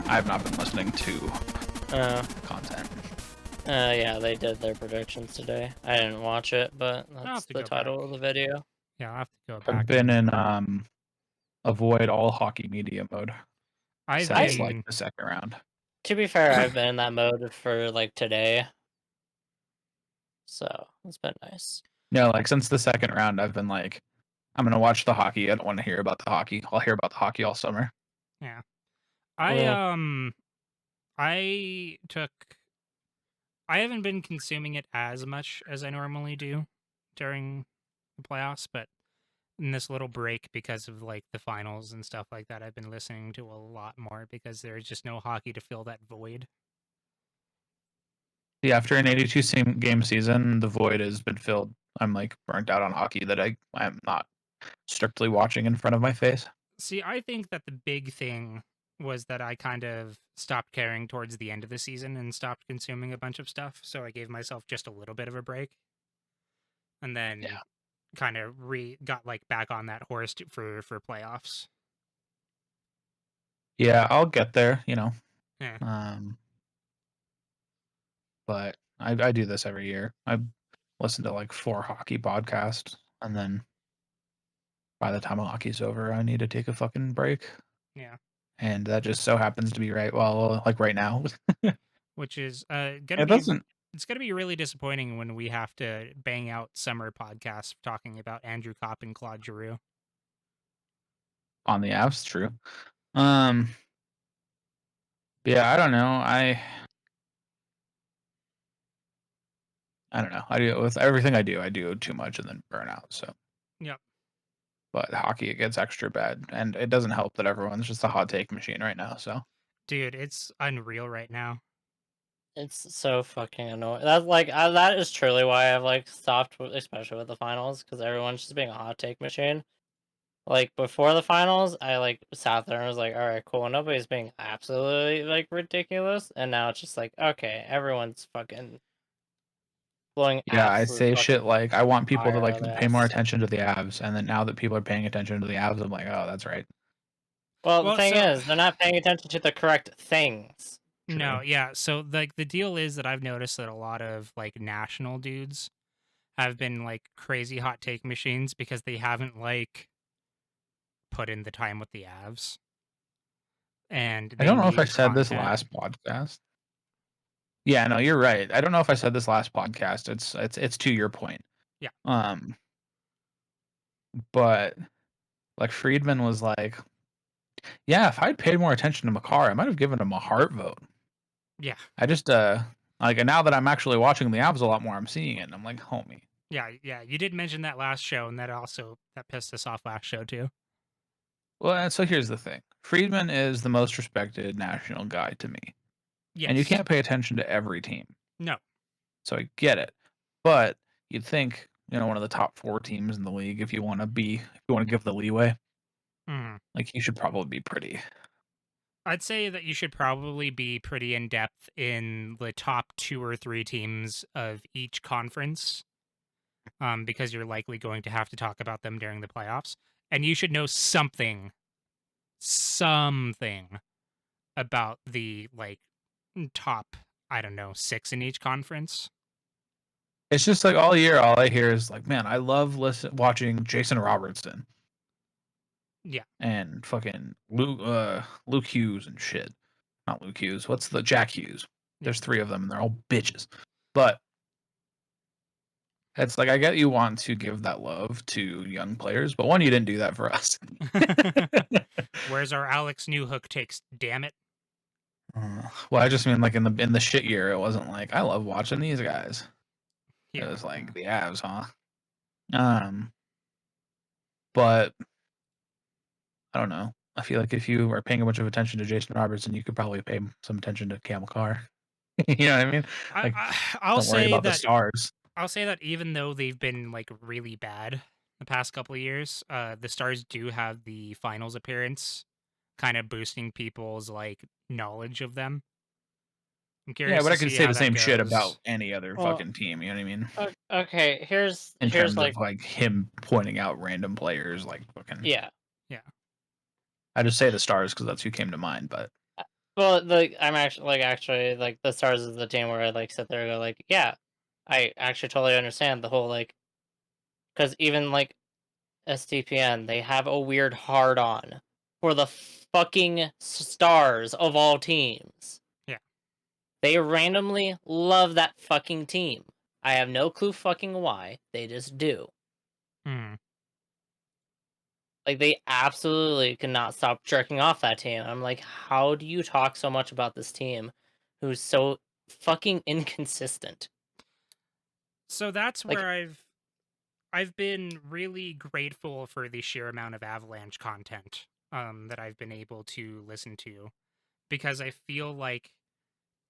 I've not been listening to Uh, content. yeah, they did their predictions today. I didn't watch it, but I'll have that's to the go title back. of the video. Yeah, I'll have to go I've back. been and in avoid all hockey media mode I've since been like the second round. To be fair, I've been in that mode for like today, so it's been nice. No, like since the second round, I've been like, I'm gonna watch the hockey. I don't want to hear about the hockey. I'll hear about the hockey all summer. yeah. Well, I took. I haven't been consuming it as much as I normally do during the playoffs, but in this little break because of like the finals and stuff like that, I've been listening to a lot more because there's just no hockey to fill that void. Yeah, after an 82 game season, the void has been filled. I'm like burnt out on hockey that I'm not strictly watching in front of my face. See, I think that the big thing was that I kind of stopped caring towards the end of the season and stopped consuming a bunch of stuff. So I gave myself just a little bit of a break, and then Yeah. kind of got like back on that horse for playoffs. Yeah, I'll get there, Yeah. But I do this every year. I listen to like 4 hockey podcasts, and then by the time hockey's over, I need to take a fucking break. Yeah. And that just so happens to be right now. Which is gonna It be doesn't. it's gonna be really disappointing when we have to bang out summer podcasts talking about Andrew Kopp and Claude Giroux. On the Avs, true. Yeah, I don't know. I don't know. I do with everything I do too much and then burn out. So, Yep. but hockey, it gets extra bad, and it doesn't help that everyone's just a hot take machine right now. So, Dude, it's unreal right now. it's so fucking annoying. That's like that is truly why I've like stopped, especially with the finals, because everyone's just being a hot take machine. Like before the finals, I like sat there and was like, all right, cool. Nobody's being absolutely like ridiculous, and now it's just like, okay, everyone's fucking blowing yeah, I absolute say shit fucking like I want people to fire like out of pay more ass. attention to the Avs, and then now that people are paying attention to the Avs, I'm like, oh, that's right. Well, the Well, thing so is, they're not paying attention to the correct things. no, True. yeah. So like the deal is that I've noticed that a lot of like national dudes have been like crazy hot take machines because they haven't like put in the time with the Avs and I they don't know if I need said this content. last podcast. Yeah, no, you're right. I don't know if I said this last podcast. It's to your point. Yeah. Um, but like Friedman was like, yeah, if I'd paid more attention to Makar, I might have given him a heart vote. Yeah. I just like now that I'm actually watching the Avs a lot more, I'm seeing it, and I'm like, homie. Yeah, you did mention that last show, and that pissed us off last show too. Well, so here's the thing: Friedman is the most respected national guy to me, and you Yes. can't pay attention to every team. No. So I get it, but you'd think one of the top 4 teams in the league, if you want to give the leeway, like you should probably be pretty. I'd say that you should probably be pretty in depth in the top 2 or 3 teams of each conference, because you're likely going to have to talk about them during the playoffs, and you should know something about the like top, I don't know, 6 in each conference. It's just like all year, all I hear is like, man, I love watching Jason Robertson. Yeah. And fucking Luke Hughes and shit. Not Luke Hughes. What's the Jack Hughes? There's 3 of them, and they're all bitches. But it's like I get you want to give that love to young players, but one, you didn't do that for us. Where's our Alex Newhook takes? Damn it. Well, I just mean like in the shit year, it wasn't like I love watching these guys. Yeah. It was like the Avs, huh? But I don't know. I feel like if you were paying a bunch of attention to Jason Robertson, you could probably pay some attention to Cam Carr. You know what I mean? Like, I'll don't worry say about the that Stars. I'll say that even though they've been like really bad the past couple of years, the Stars do have the finals appearance, kind of boosting people's like knowledge of them. I'm curious Yeah, but to I could see say how the that same shit goes. about any other Well, fucking team. You know what I mean? okay, here's In terms like of like him pointing out random players, like fucking. yeah. Yeah. I just say the Stars because that's who came to mind. But Well, I'm actually like the stars of the team where I like sit there and go like, yeah, I actually totally understand the whole like, because even like STPN, they have a weird hard on for the fucking stars of all teams. Yeah. They randomly love that fucking team. I have no clue fucking why. They just do. Hmm. Like they absolutely cannot stop jerking off that team. I'm like, how do you talk so much about this team who's so fucking inconsistent? So that's Like, where I've been really grateful for the sheer amount of Avalanche content that I've been able to listen to, because I feel like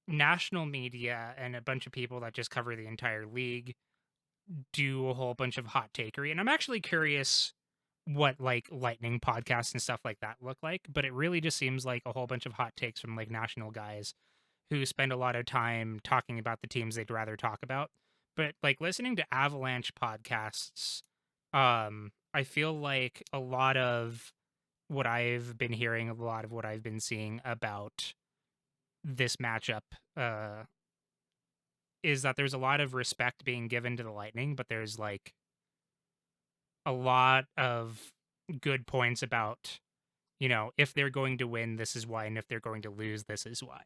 national media and a bunch of people that just cover the entire league do a whole bunch of hot takery, and I'm actually curious what like lightning podcasts and stuff like that look like, but it really just seems like a whole bunch of hot takes from like national guys who spend a lot of time talking about the teams they'd rather talk about. But like listening to Avalanche podcasts, I feel like a lot of what I've been hearing, a lot of what I've been seeing about this matchup, is that there's a lot of respect being given to the Lightning, but there's like a lot of good points about, if they're going to win, this is why, and if they're going to lose, this is why.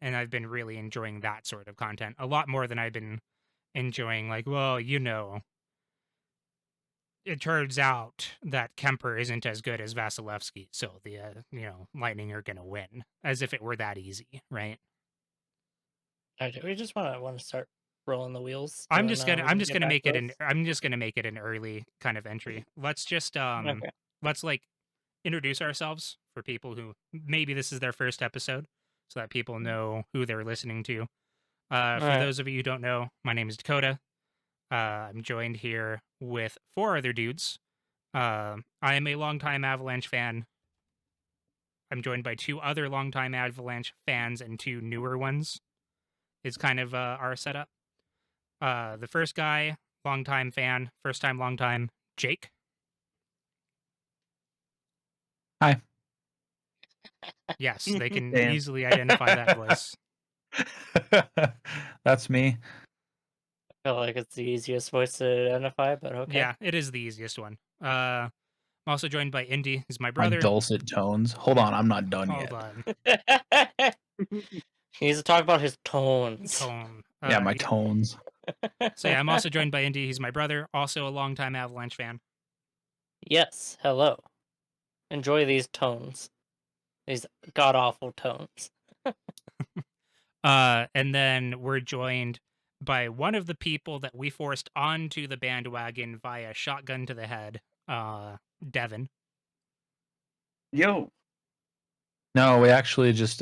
And I've been really enjoying that sort of content a lot more than I've been enjoying, like, well, it turns out that Kemper isn't as good as Vasilevsky, so the Lightning are gonna win, as if it were that easy, right? we just want to start rolling the wheels. I'm and just then, gonna we I'm can just get gonna back make to it this. I'm just gonna make it an early kind of entry. Let's just Okay. let's like introduce ourselves for people who maybe this is their first episode, so that people know who they're listening to. For Alright. those of you who don't know, my name is Dakota. I'm joined here with 4 other dudes. I am a longtime Avalanche fan. I'm joined by 2 other longtime Avalanche fans and 2 newer ones. Is kind of our setup. The first guy, longtime fan, first time, long time, Jake. Hi. Yes, they can Damn. easily identify that voice. That's me. I feel like it's the easiest voice to identify, but okay. Yeah, it is the easiest one. I'm also joined by Indy, who's my My brother. dulcet tones. Hold on, I'm not done Hold yet. on. He needs to talk about his tones. Tone. Yeah, my tones. So yeah, I'm also joined by Indy. He's my brother, also a longtime Avalanche fan. Yes, hello. Enjoy these tones. These god awful tones. And then we're joined by one of the people that we forced onto the bandwagon via shotgun to the head, Devin. Yo. No, we actually just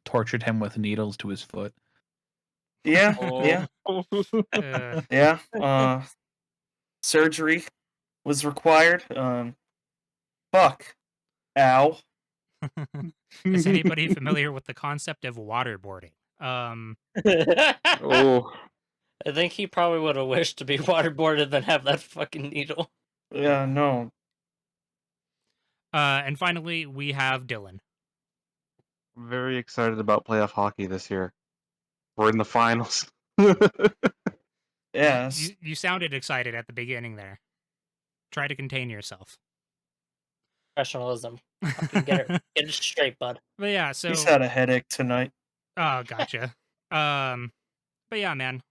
tortured him with needles to his foot. Yeah. Oh. Yeah. Yeah. Surgery was required. Fuck. Ow. Is anybody familiar with the concept of waterboarding? Oh. I think he probably would have wished to be waterboarded than have that fucking needle. Yeah. No. And finally, we have Dylan. Very excited about playoff hockey this year. We're in the finals. Yes. You sounded excited at the beginning there. Try to contain yourself. Professionalism. Fucking get it straight, bud. But yeah, so He's had a headache tonight. oh, gotcha. But yeah, man.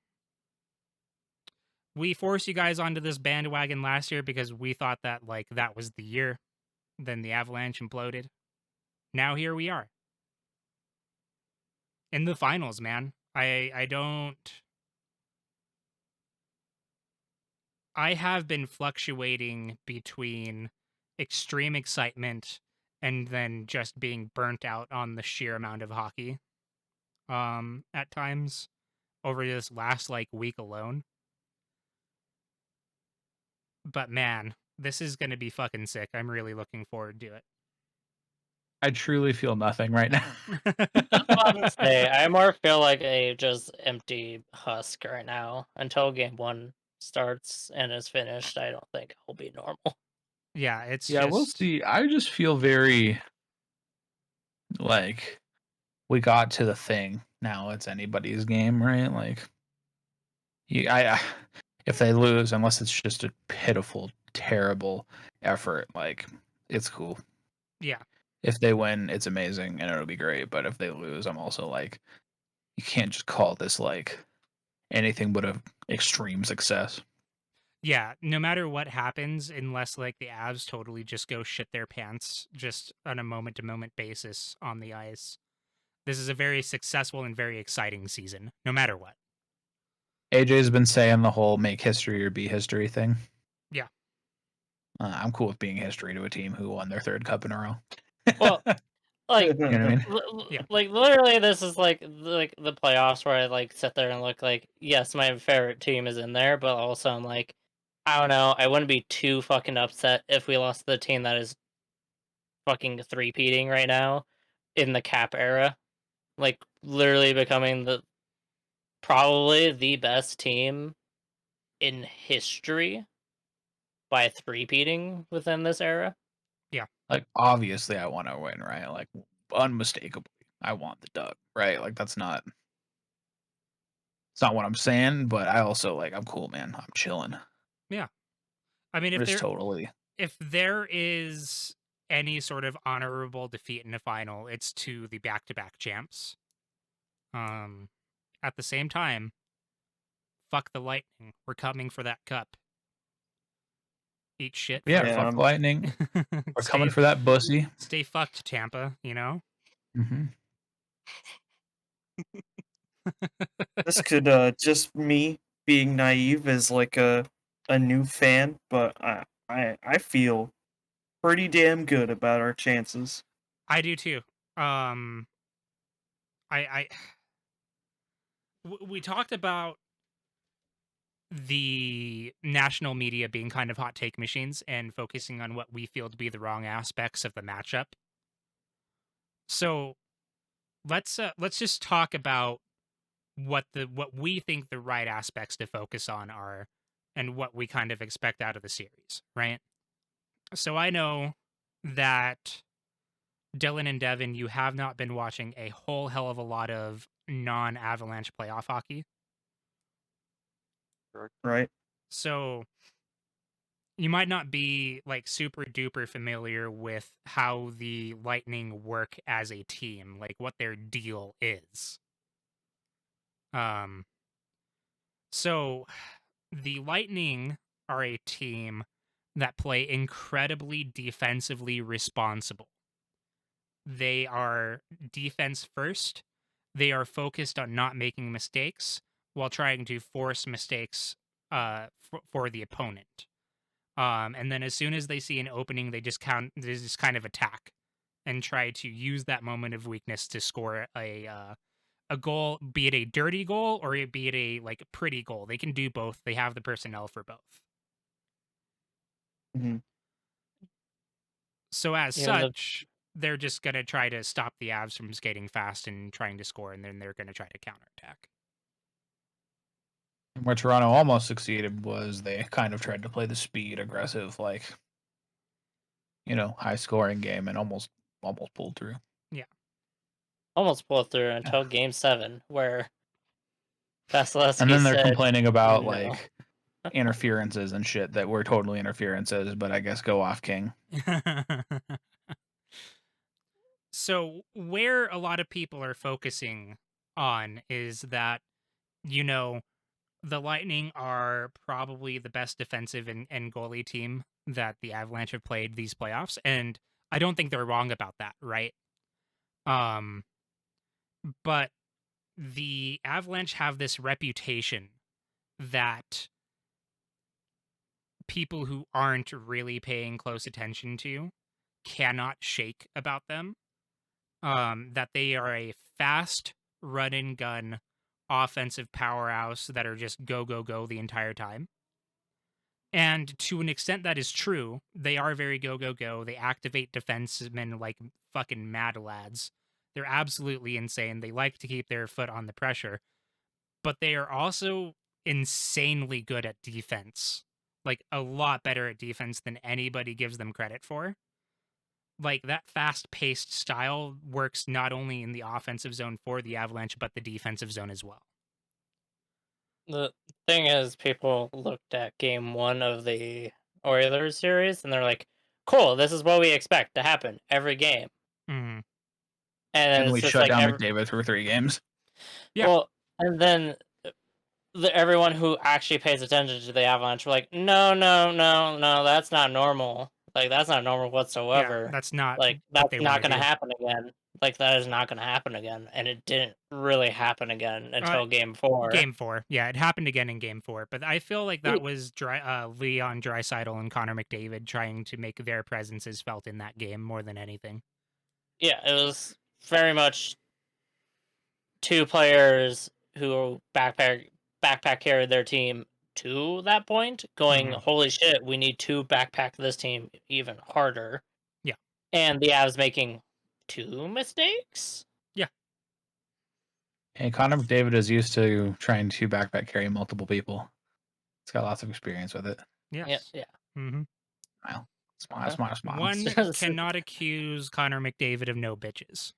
We forced you guys onto this bandwagon last year because we thought that like that was the year. Then the Avalanche imploded. Now here we are. In the finals, man. I have been fluctuating between extreme excitement and then just being burnt out on the sheer amount of hockey. At times over this last like week alone. But man, this is going to be fucking sick. I'm really looking forward to it. I truly feel nothing right now. Honestly, I more feel like a just empty husk right now. Until game 1 starts and is finished, I don't think I'll be normal. Yeah, it's Yeah, just we'll see. I just feel very like we got to the thing. Now it's anybody's game, right? Like if they lose, unless it's just a pitiful, terrible effort, like it's cool. Yeah. If they win, it's amazing and it'll be great. But if they lose, I'm also like, you can't just call this like anything but a extreme success. Yeah, no matter what happens, unless like the Avs totally just go shit their pants just on a moment to moment basis on the ice. This is a very successful and very exciting season, no matter what. AJ's been saying the whole make history or be history thing. Yeah. I'm cool with being history to a team who won their third cup in a row. Well, like, You know what I mean? Yeah. like literally, this is like the playoffs where I like sit there and look like, yes, my favorite team is in there, but also I'm like, I don't know, I wouldn't be too fucking upset if we lost to the team that is fucking three-peating right now in the Cap era, like literally becoming probably the best team in history by three-peating within this era. Like, obviously, I want to win, right? Like, unmistakably, I want the dub, right? Like, it's not what I'm saying, but I also like, I'm cool, man. I'm chilling. I mean, Just totally. if there is any sort of honorable defeat in the final, it's to the back-to-back champs. At the same time, fuck the Lightning. We're coming for that cup. Eat shit. Yeah, Yeah, fuck Lightning. We're coming for that bussy. Stay fucked, Tampa, you know? Mm-hmm. this could just me being naive as like a new fan, but I feel pretty damn good about our chances. I do too. I we talked about the national media being kind of hot take machines and focusing on what we feel to be the wrong aspects of the matchup. So let's just talk about what we think the right aspects to focus on are and what we kind of expect out of the series, right? So I know that Dylan and Devin, you have not been watching a whole hell of a lot of non-Avalanche playoff hockey. Right? So you might not be like super duper familiar with how the Lightning work as a team, like what their deal is. So the Lightning are a team that play incredibly defensively responsible. They are defense first. They are focused on not making mistakes while trying to force mistakes for the opponent. And then as soon as they see an opening, they just kind of attack and try to use that moment of weakness to score a goal, be it a dirty goal or be it a like pretty goal. They can do both. They have the personnel for both. Mhm. So as Even the- such, they're just gonna try to stop the Avs from skating fast and trying to score, and then they're gonna try to counterattack. Where Toronto almost succeeded was they kind of tried to play the speed, aggressive, like, high scoring game and almost pulled through. Almost pulled through until Game 7, where Vasilevsky And then they're said, complaining about "No." like interferences and shit that were totally interferences, but I guess go off King. So where a lot of people are focusing on is that, the Lightning are probably the best defensive and goalie team that the Avalanche have played these playoffs, and I don't think they're wrong about that, right? But the Avalanche have this reputation that people who aren't really paying close attention to cannot shake about them. That they are a fast run and gun offensive powerhouse that are just go, go, go the entire time. And to an extent that is true. They are very go, go, go. They activate defensemen like fucking mad lads. They're absolutely insane. They like to keep their foot on the pressure. But they are also insanely good at defense. Like, a lot better at defense than anybody gives them credit for. like that fast-paced style works not only in the offensive zone for the Avalanche, but the defensive zone as well. The thing is, people looked at game 1 of the Oilers series, and they're like, cool, this is what we expect to happen every game. Mhm. And then And we it's just shut like, down McDavid for 3 games. Yeah. well, and then everyone who actually pays attention to the Avalanche were like, no, that's not normal. Like, that's not normal whatsoever. Yeah, that's not Like, what that's they not want to going to do. happen again. Like, that is not going to happen again. And it didn't really happen again until game 4. Game 4. Yeah, it happened again in game 4. But I feel like that was Leon Draisaitl and Connor McDavid trying to make their presences felt in that game more than anything. Yeah, it was very much 2 players who backpack carried their team to that point, going, holy shit, we need to backpack this team even harder. Yeah. And the Avs making 2 mistakes? Yeah. And Connor McDavid is used to trying to backpack carry multiple people. He's got lots of experience with it. Yes. Yeah. Mm-hmm. Smile. One cannot accuse Connor McDavid of no bitches.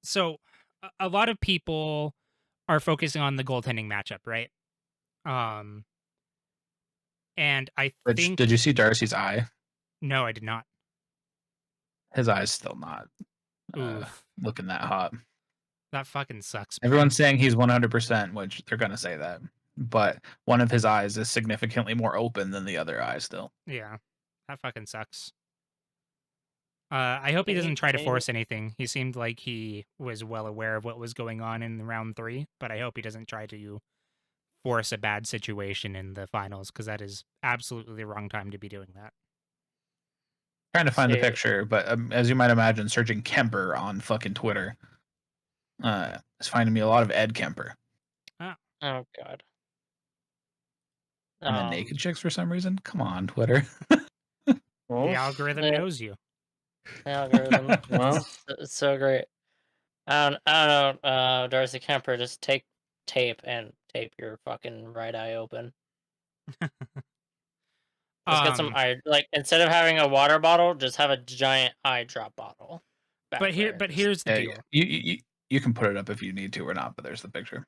So, a lot of people are focusing on the goaltending matchup, right? And I think... Did you see Darcy's eye? No, I did not. His eye's still not Oof. looking that hot. That fucking sucks, man. Everyone's saying he's 100%, which they're going to say that. But one of his eyes is significantly more open than the other eye still. Yeah, that fucking sucks. I hope he doesn't try to force anything. He seemed like he was well aware of what was going on in round 3, but I hope he doesn't try to force a bad situation in the finals, because that is absolutely the wrong time to be doing that. Trying to find the picture, but as you might imagine, searching Kemper on fucking Twitter is finding me a lot of Ed Kemper. Oh, God. And then naked chicks for some reason? Come on, Twitter. The algorithm knows you. The algorithm. Well, it's so great. I don't know, Darcy Kemper, just take tape and tape your fucking right eye open. Just get some eye, like, instead of having a water bottle, just have a giant eye drop bottle. But here's the deal. You can put it up if you need to or not, but there's the picture.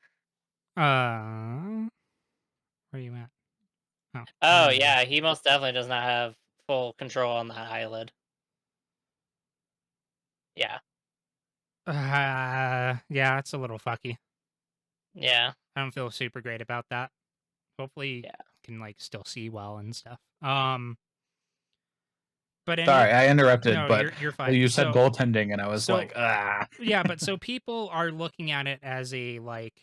Where are you at? Oh yeah, he most definitely does not have full control on that eyelid. Yeah. Yeah, it's a little fucky. Yeah. I don't feel super great about that. Hopefully, can like still see well and stuff. But sorry, I interrupted. No, but you're fine. You said goaltending, and I was like, Yeah, but so people are looking at it as a, like,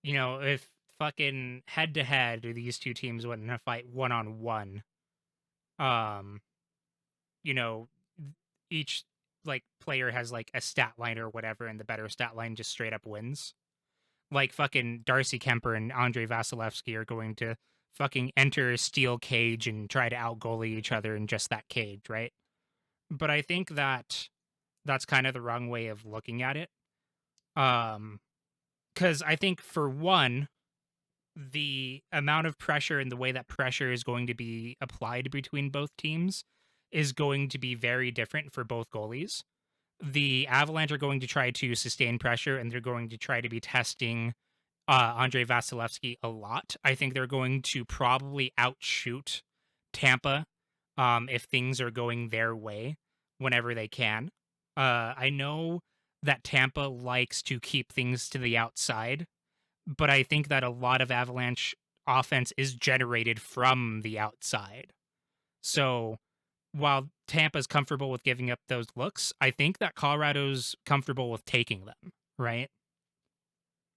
you know, if fucking head to head, these two teams went in a fight 1-on-1. You know, each like player has like a stat line or whatever, and the better stat line just straight up wins. Like fucking Darcy Kemper and Andrei Vasilevsky are going to fucking enter a steel cage and try to out-goalie each other in just that cage, right? But I think that that's kind of the wrong way of looking at it. Because I think, for one, the amount of pressure and the way that pressure is going to be applied between both teams is going to be very different for both goalies. The Avalanche are going to try to sustain pressure, and they're going to try to be testing Andrei Vasilevsky a lot. I think they're going to probably outshoot Tampa if things are going their way whenever they can. I know that Tampa likes to keep things to the outside, but I think that a lot of Avalanche offense is generated from the outside. So while Tampa's comfortable with giving up those looks, I think that Colorado's comfortable with taking them, right?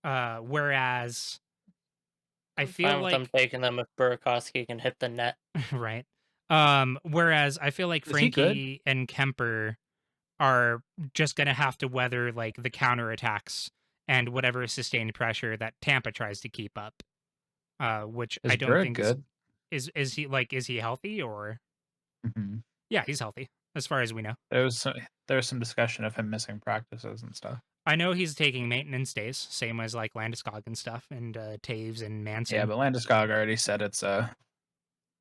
Whereas I feel like I'm taking them if Burakovsky can hit the net. Right. Whereas I feel like Frankie and Kemper are just gonna have to weather like the counterattacks and whatever sustained pressure that Tampa tries to keep up. Which I don't think good. Is he healthy or? Mm-hmm. Yeah, he's healthy as far as we know. There was some discussion of him missing practices and stuff. I know he's taking maintenance days, same as like Landeskog and stuff, and Taves and Manson. Yeah, but Landeskog already said it's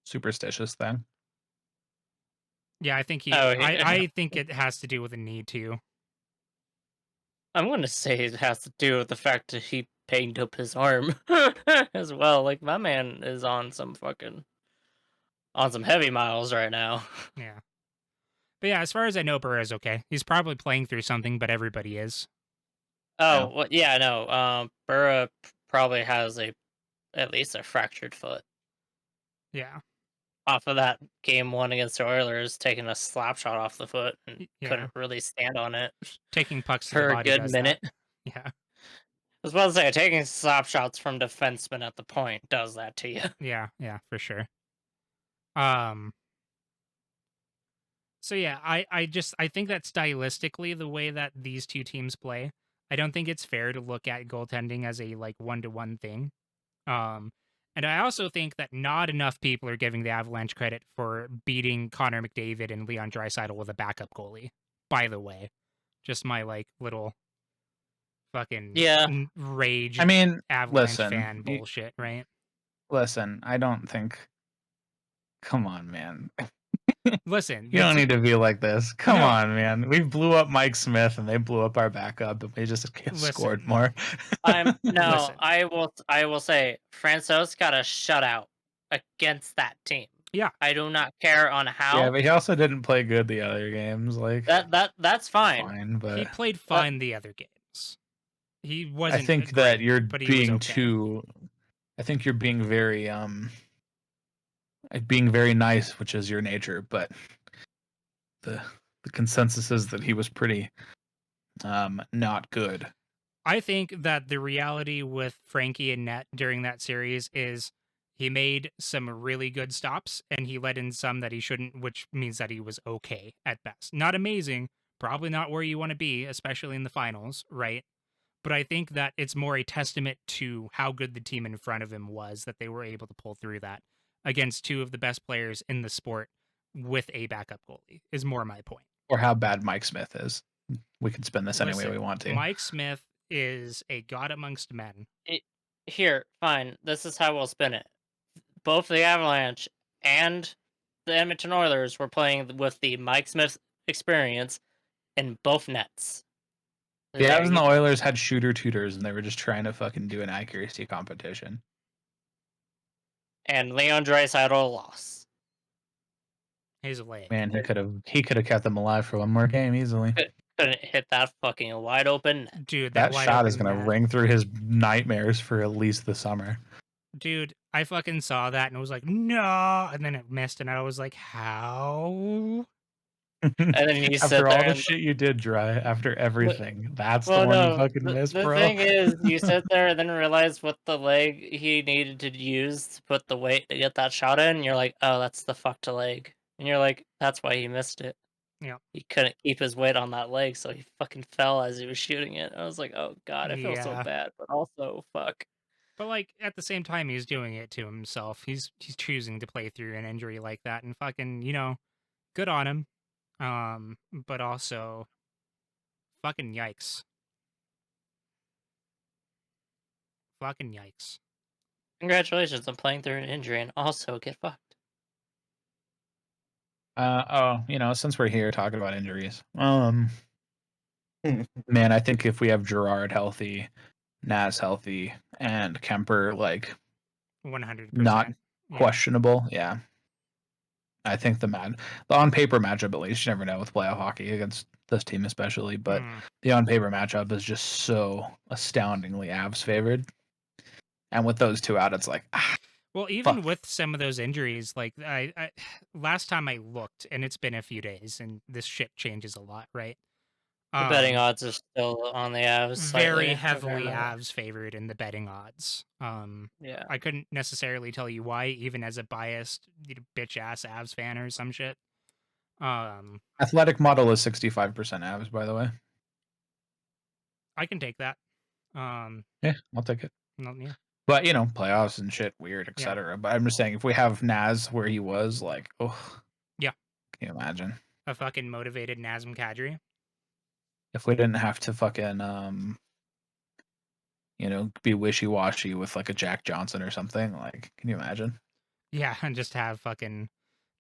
superstitious thing. Yeah, I think Oh, I think it has to do with a need to. I'm gonna say it has to do with the fact that he banged up his arm as well. Like my man is on some heavy miles right now. Yeah. But yeah, as far as I know, Burrow's okay. He's probably playing through something, but everybody is. Oh, well, yeah, no. Burrow probably has at least a fractured foot Yeah. off of that game one against the Oilers, taking a slap shot off the foot and Yeah. couldn't really stand on it Taking pucks to the for a body good does minute. that. Yeah. I was about to say, taking slap shots from defensemen at the point does that to you. Yeah, for sure. So yeah, I think that stylistically the way that these two teams play, I don't think it's fair to look at goaltending as a like 1-to-1 thing. And I also think that not enough people are giving the Avalanche credit for beating Connor McDavid and Leon Draisaitl with a backup goalie. By the way, just my like little fucking Yeah. rage I mean, Avalanche listen, fan bullshit, right? listen. I don't think. Come on, man. Listen, You the don't te- need to be like this. Come No. on, man. We blew up Mike Smith and they blew up our backup, and we just scored Listen. more. No, Listen. I will say Francois got a shutout against that team. Yeah. I do not care on how. Yeah, but he also didn't play good the other games. Like that's fine. fine, but He played fine the other games. He wasn't. I think great, that you're but he was being okay. too. I think you're being very nice, which is your nature. But the consensus is that he was pretty not good. I think that the reality with Frankie and Net during that series is he made some really good stops and he let in some that he shouldn't, which means that he was okay at best. Not amazing, probably not where you want to be, especially in the finals, right? But I think that it's more a testament to how good the team in front of him was that they were able to pull through that against two of the best players in the sport with a backup goalie, is more my point. Or how bad Mike Smith is. We can spin this any way Listen, we want to. Mike Smith is a god amongst men. Here, fine. This is how we'll spin it. Both the Avalanche and the Edmonton Oilers were playing with the Mike Smith experience in both nets. The Avs and the Oilers had shooter tutors, and they were just trying to fucking do an accuracy competition. And Leon Draisaitl lost. He's a leg. Man, he could have kept them alive for one more game easily. Couldn't hit that fucking wide open net. Dude, That wide shot is open gonna net. ring through his nightmares for at least the summer. Dude, I fucking saw that and was like, no, and then it missed, and I was like, how? And then you sit After all there the and shit you did, Dry, after everything, that's the well, one you no. fucking missed, The bro. thing is, you sit there and then realize what the leg he needed to use to put the weight to get that shot in. And you're like, oh, that's the fucked leg. And you're like, that's why he missed it. Yeah. He couldn't keep his weight on that leg, so he fucking fell as he was shooting it. I was like, oh god, I feel so Yeah. bad, but also fuck. But like at the same time, he's doing it to himself. He's choosing to play through an injury like that, and fucking, good on him. But also, fucking yikes. Fucking yikes. Congratulations on playing through an injury and also get fucked. Since we're here talking about injuries, man, I think if we have Gerard healthy, Naz healthy, and Kemper 100%. not Yeah. questionable, yeah. I think the on paper matchup, at least, you never know with playoff hockey against this team especially, but the on paper matchup is just so astoundingly Avs favored. And with those two out, it's like, Well, even with some of those injuries, like I last time I looked, and it's been a few days, and this shit changes a lot, right? The betting odds are still on the Avs. Very heavily Avs favored in the betting odds. Yeah. I couldn't necessarily tell you why, even as a biased bitch ass Avs fan or some shit. Athletic model is 65% Avs, by the way. I can take that. Yeah, I'll take it. No, yeah. But playoffs and shit, weird, etc. But I'm just saying, if we have Naz where he was, yeah, can you imagine a fucking motivated Nazem Kadri? If we didn't have to fucking be wishy washy with like a Jack Johnson or something, can you imagine? Yeah, and just have fucking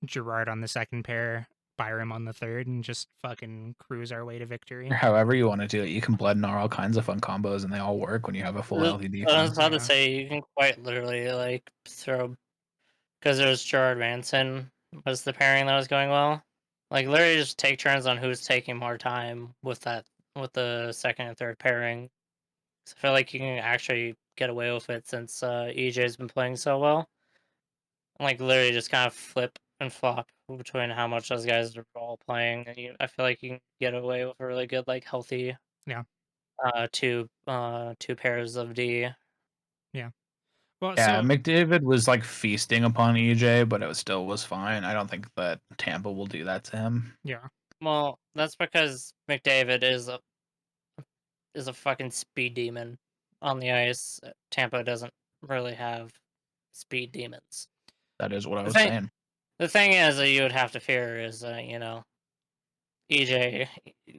Gerard on the second pair, Byram on the third, and just fucking cruise our way to victory. Or however you want to do it. You can blend in all kinds of fun combos, and they all work when you have a full healthy I was defense. about Yeah. to say you can quite literally like throw, because it was Gerard Manson was the pairing that was going well. Like literally just take turns on who's taking more time with the second and third pairing. So I feel like you can actually get away with it since EJ's been playing so well. Like literally just kind of flip and flop between how much those guys are all playing, and I feel like you can get away with a really good like healthy two pairs of D. Well, Yeah, so McDavid was like feasting upon EJ, but it still was fine. I don't think that Tampa will do that to him. yeah, Well, that's because McDavid is a fucking speed demon on the ice. Tampa doesn't really have speed demons. That is what I The was thing- saying. The thing is that you would have to fear is EJ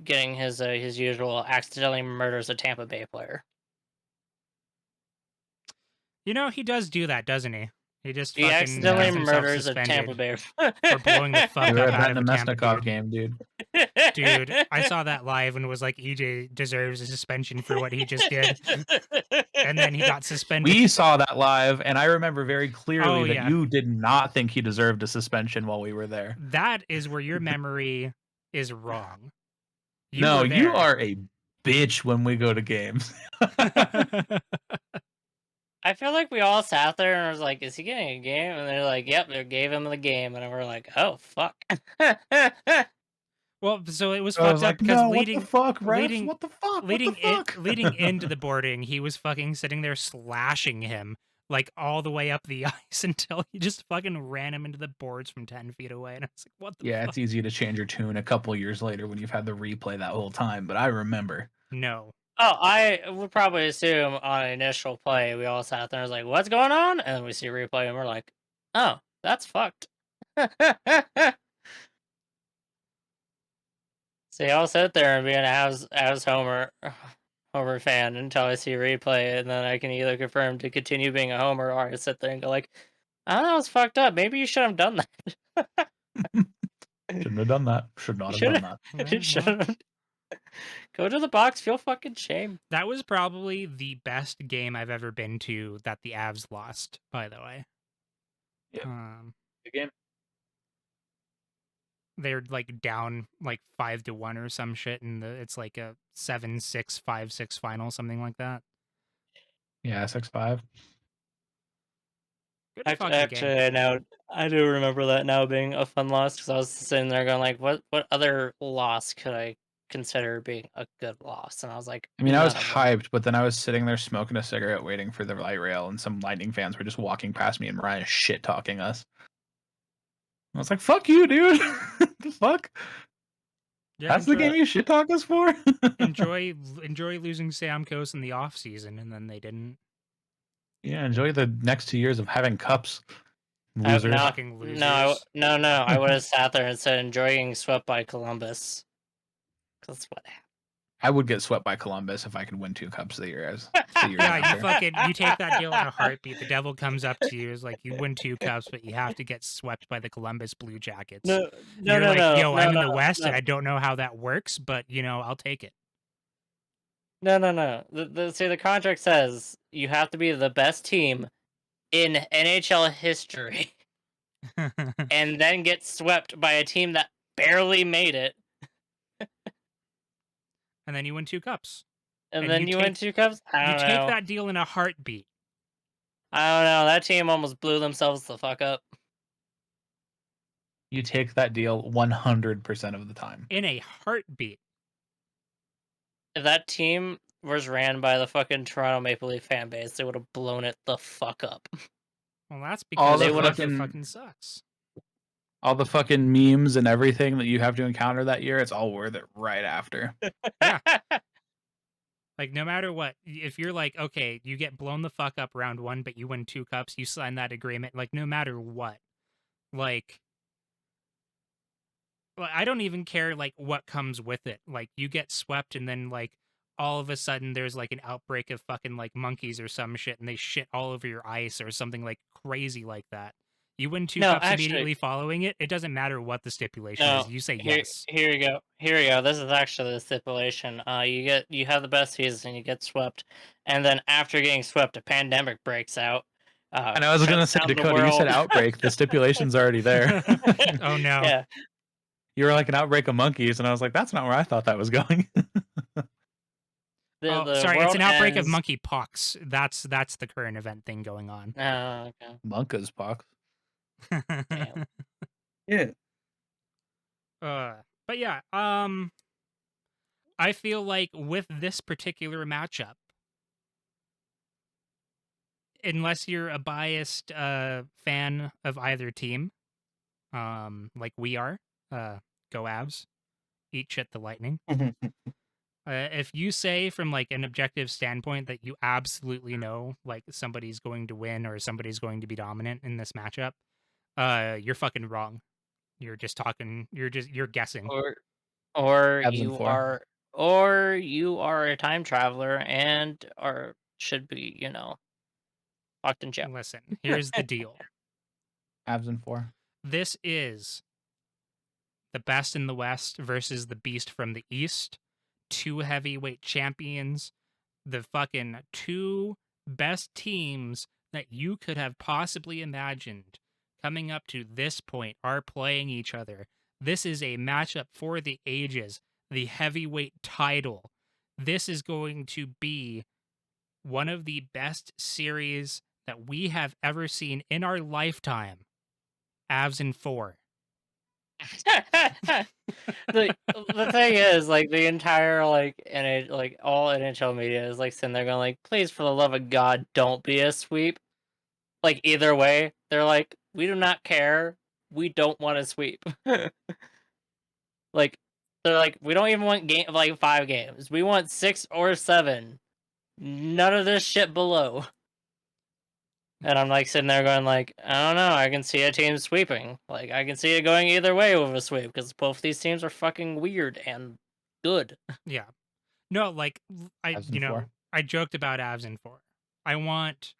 getting his usual accidentally murders a Tampa Bay player. he does do that, doesn't he? He just He fucking accidentally has himself murders a Tampa suspended Bay for blowing the fuck You were up at out that of a Tampa Nemesnikov dude. game, dude. Dude, I saw that live and was like, EJ deserves a suspension for what he just did. And then he got suspended. We saw that live, and I remember very clearly that yeah. you did not think he deserved a suspension while we were there. That is where your memory is wrong. No, were you there. are a bitch when we go to games. I feel like we all sat there and was like, "Is he getting a game?" And they're like, "Yep, they gave him the game," and we're like, "Oh fuck." Well, so it was I was fucked up like, because no, leading what the fuck, refs? leading- What the fuck? leading what the fuck? leading into the boarding, he was fucking sitting there slashing him like all the way up the ice until he just fucking ran him into the boards from 10 feet away. And I was like, what the Yeah, fuck? it's easy to change your tune a couple years later when you've had the replay that whole time, but I remember. No. Oh, I would probably assume on initial play, we all sat there and was like, "What's going on?" And then we see a replay and we're like, "Oh, that's fucked." See, I'll sit there and be an as Homer fan until I see a replay, and then I can either confirm to continue being a Homer, or I sit there and go like, "Oh, that was fucked up. Maybe you should have done that." Shouldn't have done that. Should not You have done that. You should go to the box. Feel fucking shame. That was probably the best game I've ever been to that the Avs lost, by the way. Yep. Good game. They're like down like 5-1 or some shit, and it's like a 7-6, 5-6 final, something like that. Yeah, 6-5. Good fucking game. Actually, I do remember that now being a fun loss, because I was sitting there going like, what other loss could I consider being a good loss? And I was like, I mean, I was none of them. hyped, but then I was sitting there smoking a cigarette waiting for the light rail, and some Lightning fans were just walking past me, and Ryan shit talking us. I was like, fuck you, dude. The fuck? Yeah, That's the game you shit talk us for? enjoy losing Stamkos in the off season, and then they didn't. Yeah, enjoy the next 2 years of having cups. I- Losers. Fucking losers. No. I would have sat there and said, enjoy getting swept by Columbus. That's what happened. I would get swept by Columbus if I could win 2 cups the year Yeah, after. you take that deal in a heartbeat. The devil comes up to you, is like, you win 2 cups, but you have to get swept by the Columbus Blue Jackets. You're like, yo, I'm in the West, and I don't know how that works, but I'll take it. No. See, the contract says you have to be the best team in NHL history, and then get swept by a team that barely made it, And then you win 2 cups. and And then you you win take- 2 cups. I You don't take know. that deal in a heartbeat. I don't know. That team almost blew themselves the fuck up. You take that deal 100% of the time. In a heartbeat. If that team was ran by the fucking Toronto Maple Leaf fan base, they would have blown it the fuck up. Well, that's All because the it fucking- fucking sucks. All the fucking memes and everything that you have to encounter that year, it's all worth it right after. Like, no matter what, if you're like, okay, you get blown the fuck up round 1, but you win 2 cups, you sign that agreement, like, no matter what. Like, I don't even care, like, what comes with it. Like, you get swept, and then, like, all of a sudden there's, like, an outbreak of fucking, like, monkeys or some shit, and they shit all over your ice or something, like, crazy like that. You win 2 No, cups actually- immediately following it. It doesn't matter what the stipulation No, is. You say here, yes. here you go. Here you go. This is actually the stipulation. You have the best season, you get swept, and then after getting swept, a pandemic breaks out. And I was going to say, Dakota, you said outbreak. The stipulation's already there. Oh no. Yeah. You were like an outbreak of monkeys, and I was like, that's not where I thought that was going. Oh, sorry, it's world an outbreak of ends- monkeypox. That's the current event thing going on. Oh, okay. Monka's pox. Damn. Yeah. But yeah, I feel like with this particular matchup, unless you're a biased fan of either team, like we are, go Avs, eat shit the Lightning. If you say from like an objective standpoint that you absolutely know like somebody's going to win or somebody's going to be dominant in this matchup, you're fucking wrong. You're just talking. You're guessing. Or Avs in you 4. are a time traveler and should be, locked in jail. Listen, here's the deal. Avs in 4. This is the best in the West versus the beast from the East. 2 heavyweight champions. The fucking 2 best teams that you could have possibly imagined coming up to this point are playing each other. This is a matchup for the ages. The heavyweight title. This is going to be one of the best series that we have ever seen in our lifetime. Avs in 4. the thing is, like, the entire all NHL media is like sitting there going like, please, for the love of God, don't be a sweep. Like, either way, they're like, we do not care. We don't want to sweep. Like, they're like, we don't even want 5 games. We want 6 or 7. None of this shit below. And I'm like sitting there going like, I don't know. I can see a team sweeping. Like, I can see it going either way with a sweep because both these teams are fucking weird and good. Yeah. No, like Avs in 4. I joked about Avs in 4. I want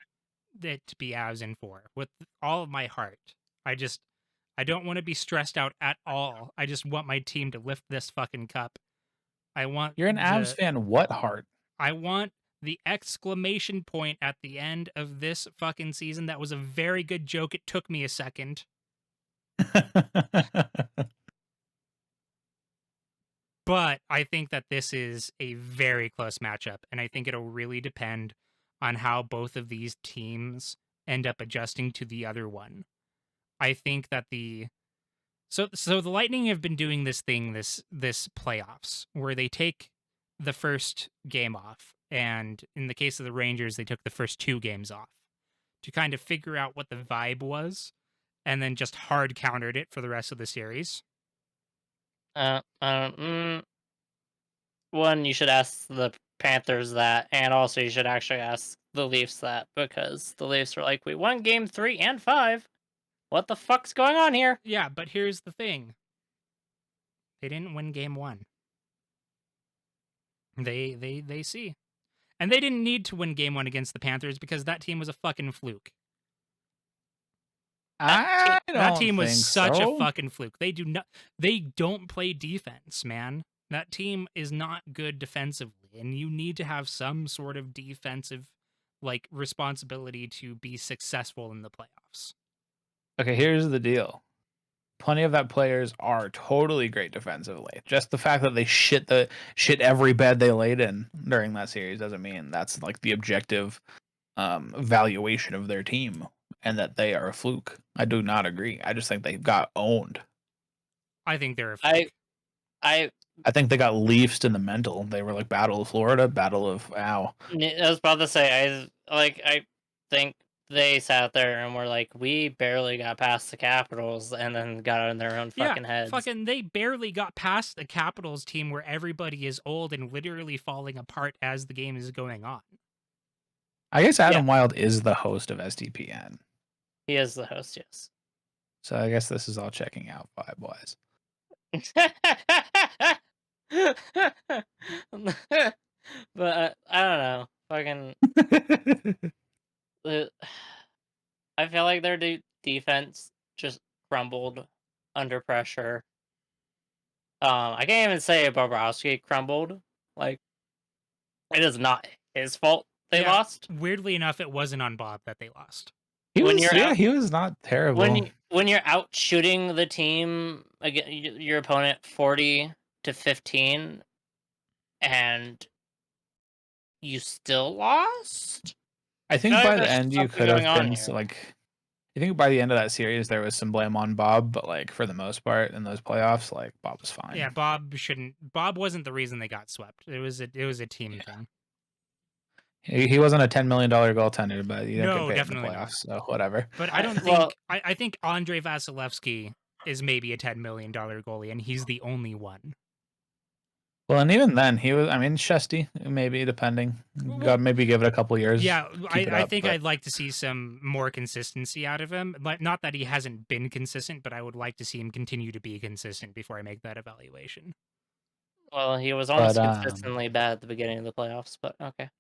it to be Avs in 4 with all of my heart. I don't want to be stressed out at all. I just want my team to lift this fucking cup. I want You're an Avs fan. What heart? I want the exclamation point at the end of this fucking season. That was a very good joke. It took me a second. But I think that this is a very close matchup, and I think it'll really depend on how both of these teams end up adjusting to the other one. I think that so the Lightning have been doing this thing this playoffs where they take the first game off, and in the case of the Rangers, they took the first 2 games off to kind of figure out what the vibe was, and then just hard countered it for the rest of the series. One, you should ask the Panthers that, and also you should actually ask the Leafs that, because the Leafs are like, we won game 3 and 5. What the fuck's going on here? Yeah, but here's the thing. They didn't win game 1. They see. And they didn't need to win game 1 against the Panthers because that team was a fucking fluke. That team was such a fucking fluke. They don't play defense, man. That team is not good defensively, and you need to have some sort of defensive like responsibility to be successful in the playoffs. Okay, here's the deal. Plenty of that players are totally great defensively. Just the fact that they shit every bed they laid in during that series doesn't mean that's like the objective valuation of their team and that they are a fluke. I do not agree. I just think they got owned. I think they're a fluke. I think they got leafed in the mental. They were like Battle of Florida, Battle of ow. I was about to say, I think they sat there and were like, we barely got past the Capitals, and then got in their own fucking heads. Fucking they barely got past the Capitals team where everybody is old and literally falling apart as the game is going on. I guess Adam Wilde is the host of SDPN. He is the host, yes. So I guess this is all checking out vibe-wise. But I don't know. Fucking. I feel like they're defense just crumbled under pressure. I can't even say Bobrovsky crumbled. Like, it is not his fault they lost. Weirdly enough, it wasn't on Bob that they lost. He When was, you're yeah, out- he was not terrible. When you're out shooting the team your opponent 40-15, and you still lost. I think feel like by the there's end you something could have going on been here. like, I think by the end of that series there was some blame on Bob, but like for the most part in those playoffs, like Bob was fine. Yeah, Bob wasn't the reason they got swept. It was a team thing. He wasn't a $10 million goaltender, but you don't No, get paid definitely in the not. playoffs, so whatever. But I don't think Well- I think Andrei Vasilevsky is maybe a $10 million goalie, and he's the only one. Well, and even then, he was. I mean, Shesty, maybe depending. Well, God, maybe give it a couple years. Yeah, keep it I up, think but- I'd like to see some more consistency out of him. Like, not that he hasn't been consistent, but I would like to see him continue to be consistent before I make that evaluation. Well, he was almost But, consistently bad at the beginning of the playoffs, but okay.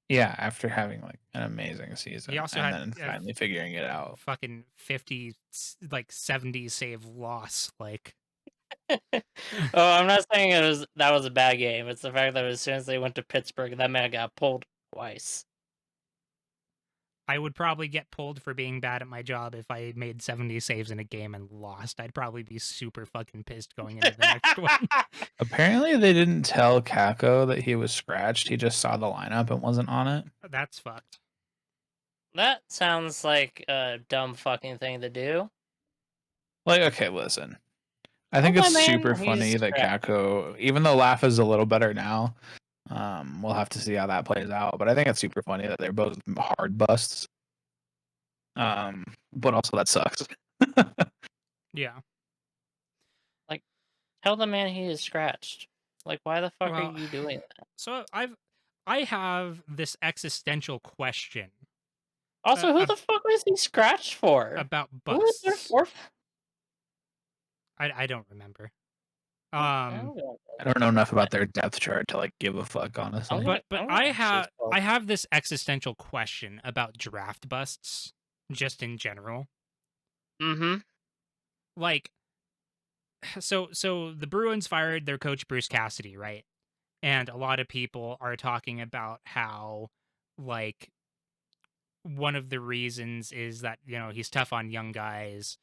Yeah, after having like an amazing season, He also and had then finally figuring it out. Fucking 50, 70 save loss. Like, I'm not saying that was a bad game. It's the fact that as soon as they went to Pittsburgh, that man got pulled twice. I would probably get pulled for being bad at my job if I made 70 saves in a game and lost. I'd probably be super fucking pissed going into the next one. Apparently, they didn't tell Kako that he was scratched. He just saw the lineup and wasn't on it. That's fucked. That sounds like a dumb fucking thing to do. Like, okay, listen. I think Oh, my it's man, super he's funny that scratched. Kako, even though Laugh is a little better now, we'll have to see how that plays out. But I think it's super funny that they're both hard busts. But also that sucks. Yeah. Tell the man he is scratched. Like, why the fuck Well, are you doing that? So I have this existential question Also, who the fuck was he scratched for? about Who was there busts. for? I don't remember. I don't know enough about their depth chart to like give a fuck, honestly. I'm But gonna I actually scroll. have this existential question about draft busts, just in general. Mm-hmm. Like, so the Bruins fired their coach Bruce Cassidy, right? And a lot of people are talking about how, like, one of the reasons is that, you know, he's tough on young guys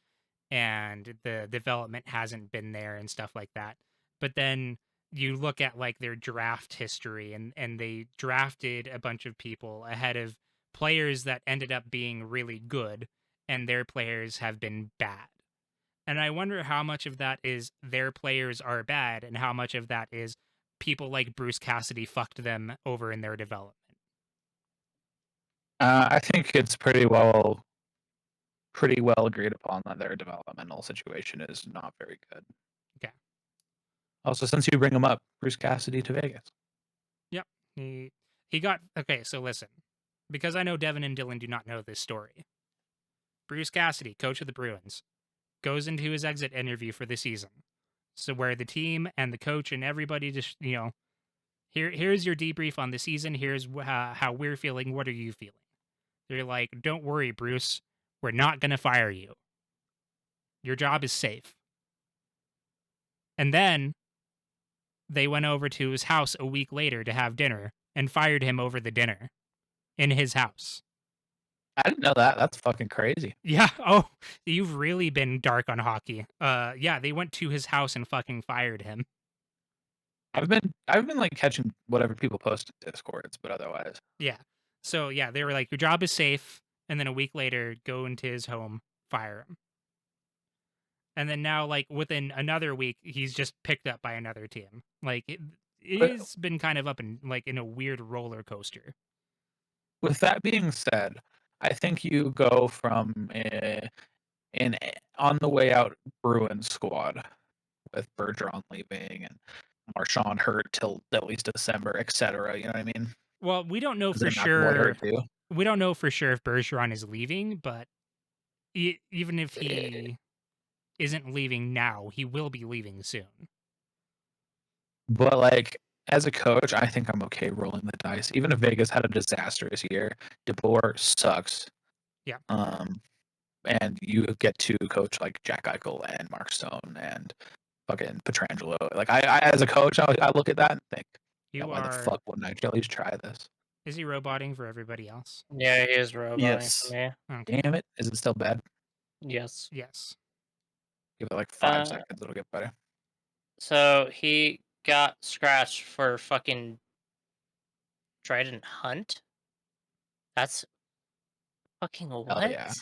and the development hasn't been there and stuff like that. But then you look at like their draft history and they drafted a bunch of people ahead of players that ended up being really good, and their players have been bad. And I wonder how much of that is their players are bad and how much of that is people like Bruce Cassidy fucked them over in their development. I think it's pretty well agreed upon that their developmental situation is not very good. Okay. Also, since you bring him up, Bruce Cassidy to Vegas. Yep. He got okay, so listen. Because I know Devin and Dylan do not know this story. Bruce Cassidy, coach of the Bruins, goes into his exit interview for the season. So where the team and the coach and everybody just, you know, here's your debrief on the season. Here's how we're feeling. What are you feeling? They're like, don't worry, Bruce. We're not going to fire you. Your job is safe. And then they went over to his house a week later to have dinner and fired him over the dinner in his house. I didn't know that. That's fucking crazy. Yeah. Oh, you've really been dark on hockey. Yeah, they went to his house and fucking fired him. I've been like catching whatever people post in Discords, but otherwise. Yeah. So yeah, they were like, your job is safe, and then a week later, go into his home, fire him. And then now, like within another week, he's just picked up by another team. Like it's been kind of up in like in a weird roller coaster. With that being said, I think you go from on the way out Bruins squad with Bergeron leaving and Marchand hurt till at least December, etc. You know what I mean? Well, we don't know 'Cause for then McAvoy sure. hurt too. We don't know for sure if Bergeron is leaving, but even if he isn't leaving now, he will be leaving soon. But like as a coach, I think I'm okay rolling the dice. Even if Vegas had a disastrous year, DeBoer sucks. Yeah. And you get to coach like Jack Eichel and Mark Stone and fucking Petrangelo. Like I as a coach, I look at that and think, yeah, You why the are. fuck wouldn't I at least try this? Is he roboting for everybody else? Yeah, he is roboting Yes. for me. Okay. Damn it! Is it still bad? Yes. Yes. Give it like 5 Uh, seconds, it'll get better. So he got scratched for fucking Trident Hunt? That's fucking Hell what? yeah!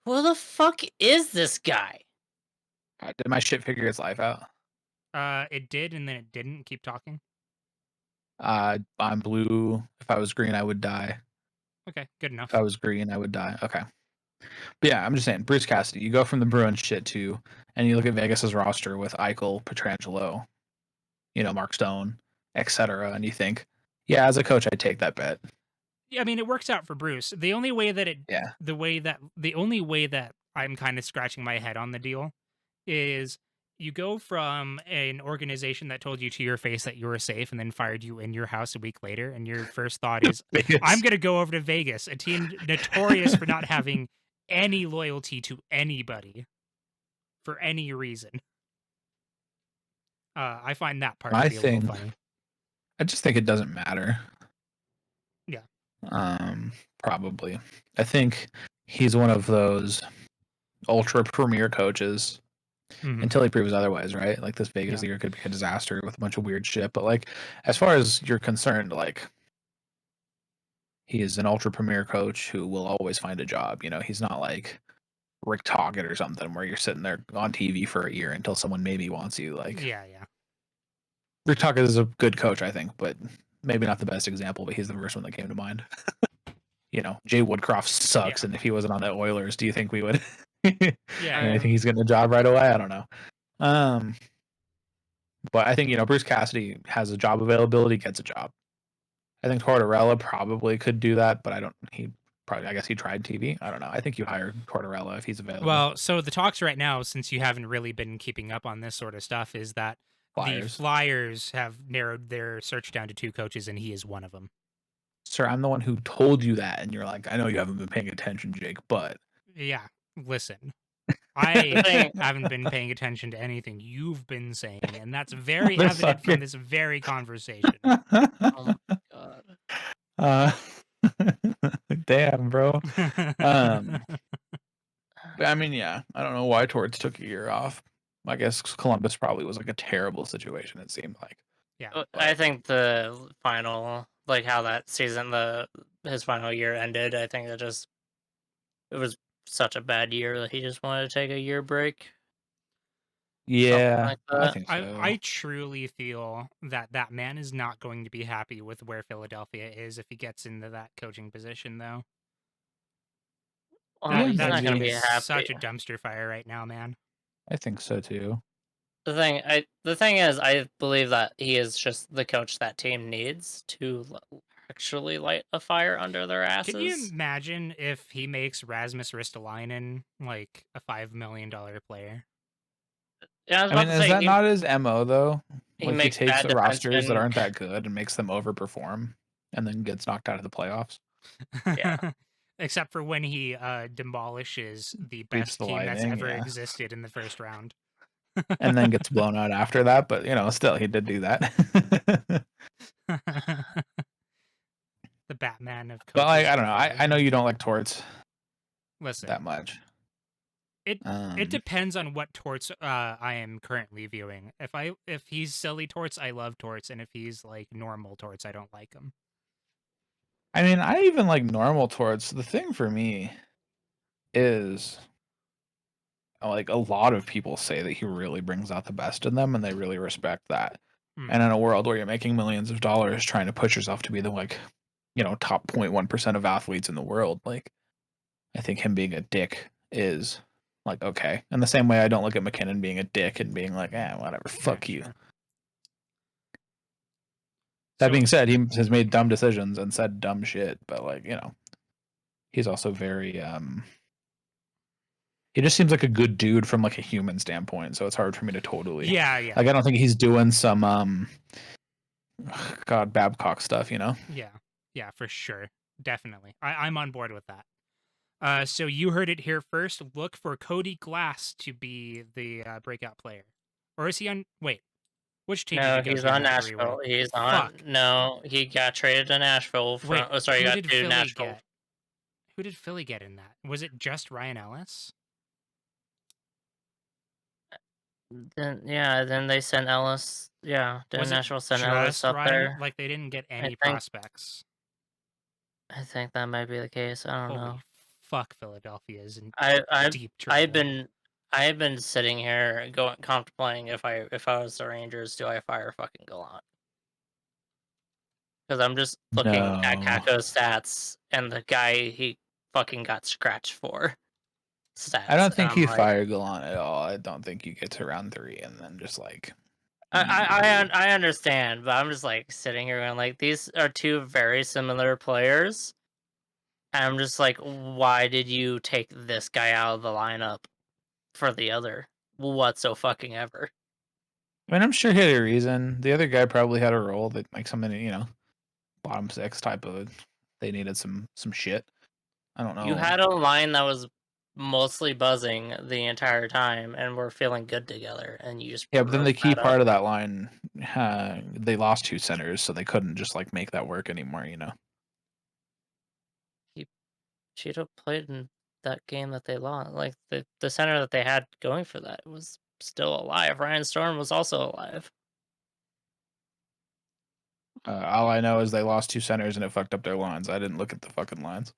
Who the fuck is this guy? Did my shit figure its life out? It did, and then it didn't. Keep talking. I'm blue. If I was green, I would die. Okay, good enough. If I was green, I would die. Okay. But yeah, I'm just saying, Bruce Cassidy, you go from the Bruins shit to, and you look at Vegas's roster with Eichel, Petrangelo, Mark Stone, etc., and you think, yeah, as a coach, I'd take that bet. Yeah, I mean, it works out for Bruce. The only way that I'm kind of scratching my head on the deal is you go from an organization that told you to your face that you were safe and then fired you in your house a week later, and your first thought is, I'm going to go over to Vegas, a team notorious for not having any loyalty to anybody for any reason. I find that part to be a little funny. I just think it doesn't matter. Yeah. Probably. I think he's one of those ultra premier coaches until he proves otherwise, right? Like this Vegas year could be a disaster with a bunch of weird shit. But like, as far as you're concerned, like he is an ultra premier coach who will always find a job. He's not like Rick Tocchet or something where you're sitting there on TV for a year until someone maybe wants you. Like, yeah. Rick Tocchet is a good coach, I think, but maybe not the best example. But he's the first one that came to mind. Jay Woodcroft sucks, and if he wasn't on the Oilers, do you think we would? I think he's getting a job right away. I don't know. But I think Bruce Cassidy has a job availability, gets a job. I think Tortorella probably could do that, but I guess he tried TV. I don't know. I think you hire Tortorella if he's available. Well, so the talks right now, since you haven't really been keeping up on this sort of stuff, is that the Flyers have narrowed their search down to 2 coaches, and he is one of them. Sir, I'm the one who told you that, and you're like, I know you haven't been paying attention, Jake, but... Yeah, listen. I haven't been paying attention to anything you've been saying, and that's very evident from this very conversation. Oh my god. Damn, bro. But I mean, yeah, I don't know why Torts took a year off. I guess Columbus probably was like a terrible situation, it seemed like. Yeah. I think the final, like how that season, his final year ended, I think it was such a bad year that he just wanted to take a year break. Yeah, like that. I think so. I truly feel that man is not going to be happy with where Philadelphia is if he gets into that coaching position, though. He's That not going to be is happy. such a dumpster fire right now, man. I think so too. The thing is, I believe that he is just the coach that team needs to actually light a fire under their asses. Can you imagine if he makes Rasmus Ristolainen like a $5 million player? Yeah, I mean, is that not his MO though? He Like, he takes the rosters that defensemen. aren't that good and makes them overperform, and then gets knocked out of the playoffs. Yeah. Except for when he demolishes the Beats best the team that's Lightning, ever yeah. existed in the first round. And then gets blown out after that, but still he did do that. The Batman of coaches. But like, I don't know. I know you don't like Torts Listen, that much. It depends on what Torts I am currently viewing. If he's silly Torts, I love Torts, and if he's like normal Torts, I don't like him. I mean, I even like normal Torts. The thing for me is, like, a lot of people say that he really brings out the best in them, and they really respect that. And in a world where you're making millions of dollars trying to push yourself to be the top 0.1% of athletes in the world, like, I think him being a dick is like, okay. In the same way I don't look at McKinnon being a dick and being like, whatever, fuck you. Sure. That being said, he has made dumb decisions and said dumb shit, but like, he's also very he just seems like a good dude from like a human standpoint, so it's hard for me to totally Yeah. Like, I don't think he's doing some Babcock stuff, Yeah, for sure. Definitely. I'm on board with that. So you heard it here first. Look for Cody Glass to be the breakout player. Or is he on... Wait. Which team did No, he go he's to in on that 3-1? Nashville. He's Fuck. on. No, he got traded to Nashville from. Wait, Oh, sorry, he who got did to Philly Nashville. get? Who did Philly get in that? Was it just Ryan Ellis? Then they sent Ellis. Yeah, then Was it Nashville sent Ellis just up Ryan? there. Like they didn't get I any think prospects. I think that might be the case. I don't Holy know. fuck, Philadelphia is in I've deep trouble. I've been sitting here contemplating if I was the Rangers, do I fire fucking Gallant? Because I'm just looking at No. Kako's stats and the guy he fucking got scratched for stats. I don't and think I'm you like, fire Gallant at all. I don't think you get to round 3 and then just like. I understand, but I'm just like sitting here going like these are two very similar players. And I'm just like, why did you take this guy out of the lineup for the other whatsoever? I mean, I'm sure he had a reason. The other guy probably had a role that like something, bottom 6 type of. They needed some shit. I don't know. You had a line that was mostly buzzing the entire time, and we're feeling good together, and you just Yeah, but then the broke key that part up. of that line, they lost 2 centers, so they couldn't just like make that work anymore. Cheetah played in that game that they lost. Like the center that they had going for that was still alive. Ryan Storm was also alive. All I know is they lost 2 centers and it fucked up their lines. I didn't look at the fucking lines.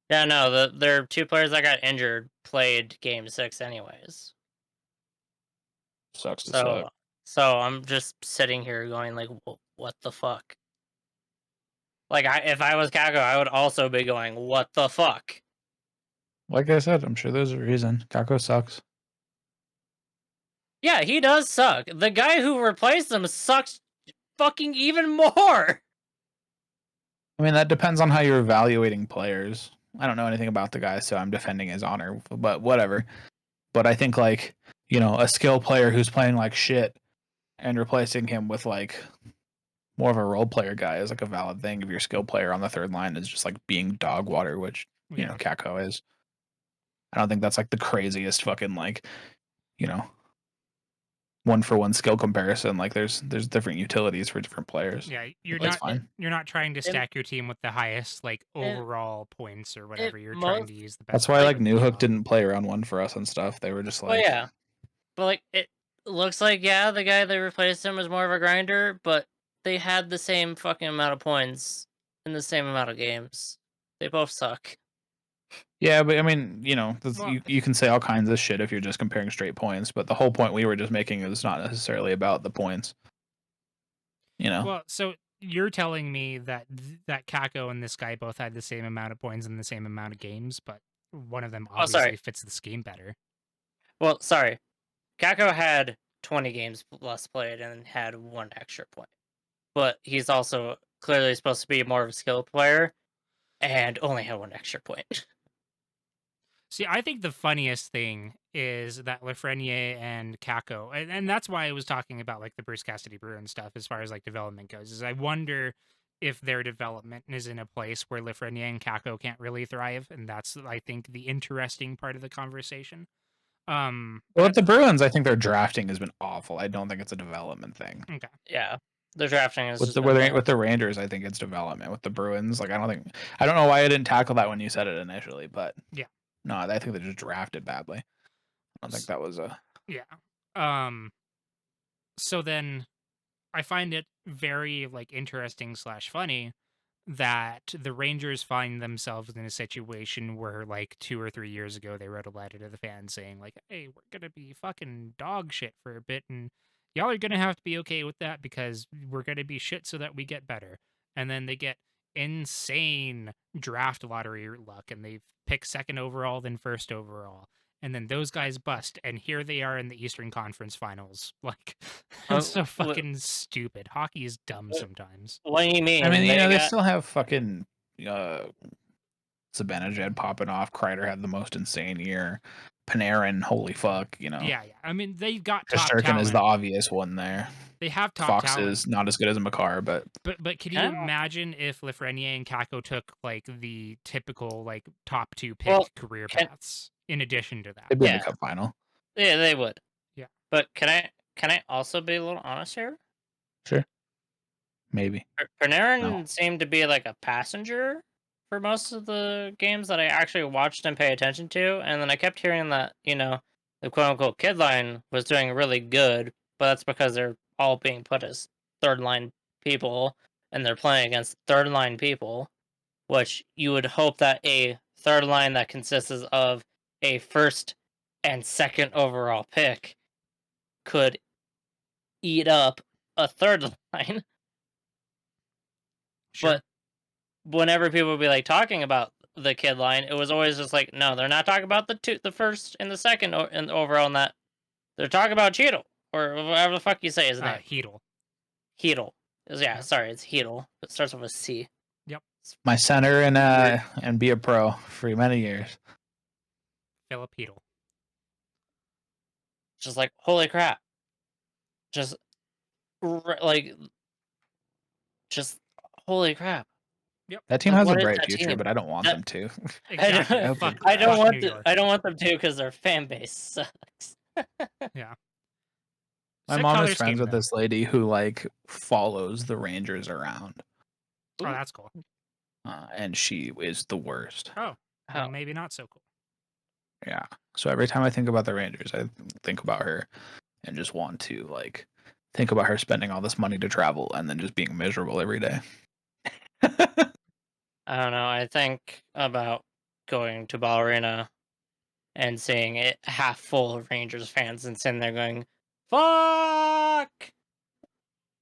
Yeah, no, their 2 players that got injured played game 6 anyways. Sucks to suck. So I'm just sitting here going like, what the fuck? Like, if I was Kako, I would also be going, what the fuck? Like I said, I'm sure there's a reason. Kako sucks. Yeah, he does suck. The guy who replaced him sucks fucking even more. I mean, that depends on how you're evaluating players. I don't know anything about the guy, so I'm defending his honor, but whatever. But I think, like, a skill player who's playing like shit and replacing him with, like, more of a role player guy is, like, a valid thing if your skill player on the third line is just, like, being dog water, which, Kako is. I don't think that's, like, the craziest fucking, like, 1-for-1 skill comparison. Like, there's different utilities for different players. Yeah, You're not trying to stack your team with the highest like overall points or whatever. You're trying to use the best. That's why like Newhook didn't play round 1 for us and stuff. They were just like, well, yeah, but like it looks like the guy that replaced him was more of a grinder, but they had the same fucking amount of points in the same amount of games. They both suck. Yeah, but I mean, you can say all kinds of shit if you're just comparing straight points, but the whole point we were just making is not necessarily about the points. Well, so you're telling me that that Kako and this guy both had the same amount of points in the same amount of games, but one of them obviously fits the scheme better. Well, sorry. Kako had 20 games less played and had 1 extra point. But he's also clearly supposed to be more of a skill player and only had 1 extra point. See, I think the funniest thing is that Lafreniere and Kako, and that's why I was talking about like the Bruce Cassidy Bruin stuff as far as like development goes, is I wonder if their development is in a place where Lafreniere and Kako can't really thrive, and that's I think the interesting part of the conversation. Well, with the Bruins, I think their drafting has been awful. I don't think it's a development thing. Okay. Yeah. The drafting is with the Rangers, I think it's development. With the Bruins, like I don't know why I didn't tackle that when you said it initially, but yeah. No, I think they just drafted badly. I don't think that was a... Yeah. So then I find it very like interesting / funny that the Rangers find themselves in a situation where like 2 or 3 years ago they wrote a letter to the fans saying like, hey, we're gonna be fucking dog shit for a bit and y'all are gonna have to be okay with that because we're gonna be shit so that we get better. And then they get insane draft lottery luck and they pick 2nd overall then 1st overall. And then those guys bust, and here they are in the Eastern Conference Finals. Like, it's so fucking stupid. Hockey is dumb sometimes. What do you mean? I mean, they still have fucking Zibanejad popping off. Kreider had the most insane year. Panarin, holy fuck, Yeah. I mean, they've got top Shesterkin talent. is the obvious one there. They have top Fox talent. is not as good as Makar, but But can you imagine if Lafreniere and Kako took like the typical like top 2 pick career paths in addition to that? they'd be in the cup final. Yeah, they would. Yeah. But can I also be a little honest here? Sure. Maybe. Panarin seemed to be like a passenger for most of the games that I actually watched and pay attention to, and then I kept hearing that, the quote unquote kid line was doing really good, but that's because they're all being put as third line people and they're playing against third line people, which you would hope that a third line that consists of a first and second overall pick could eat up a third line. Sure. But whenever people would be like talking about the kid line, it was always just like, no, they're not talking about the first and the second and overall in that. They're talking about Cheadle or whatever the fuck you say his name. Heedle. Heedle. Yeah, sorry, it's Heedle. It starts with a C. Yep. My center and be a pro for many years. Philip Heedle. Just like, holy crap. Just holy crap. Yep. That team Like, has a what is bright that future, team? but I don't want them to. Exactly. I Fuck I don't fuck want New York. I don't want them to because their fan base sucks. Yeah. My Sick mom color is friends scheme, with though. this lady who like follows the Rangers around, Oh, that's cool. and she is the worst. Oh, well, maybe not so cool. Yeah. So every time I think about the Rangers, I think about her and just want to like think about her spending all this money to travel and then just being miserable every day. I don't know. I think about going to Ball Arena and seeing it half full of Rangers fans and sitting there going, "Fuck!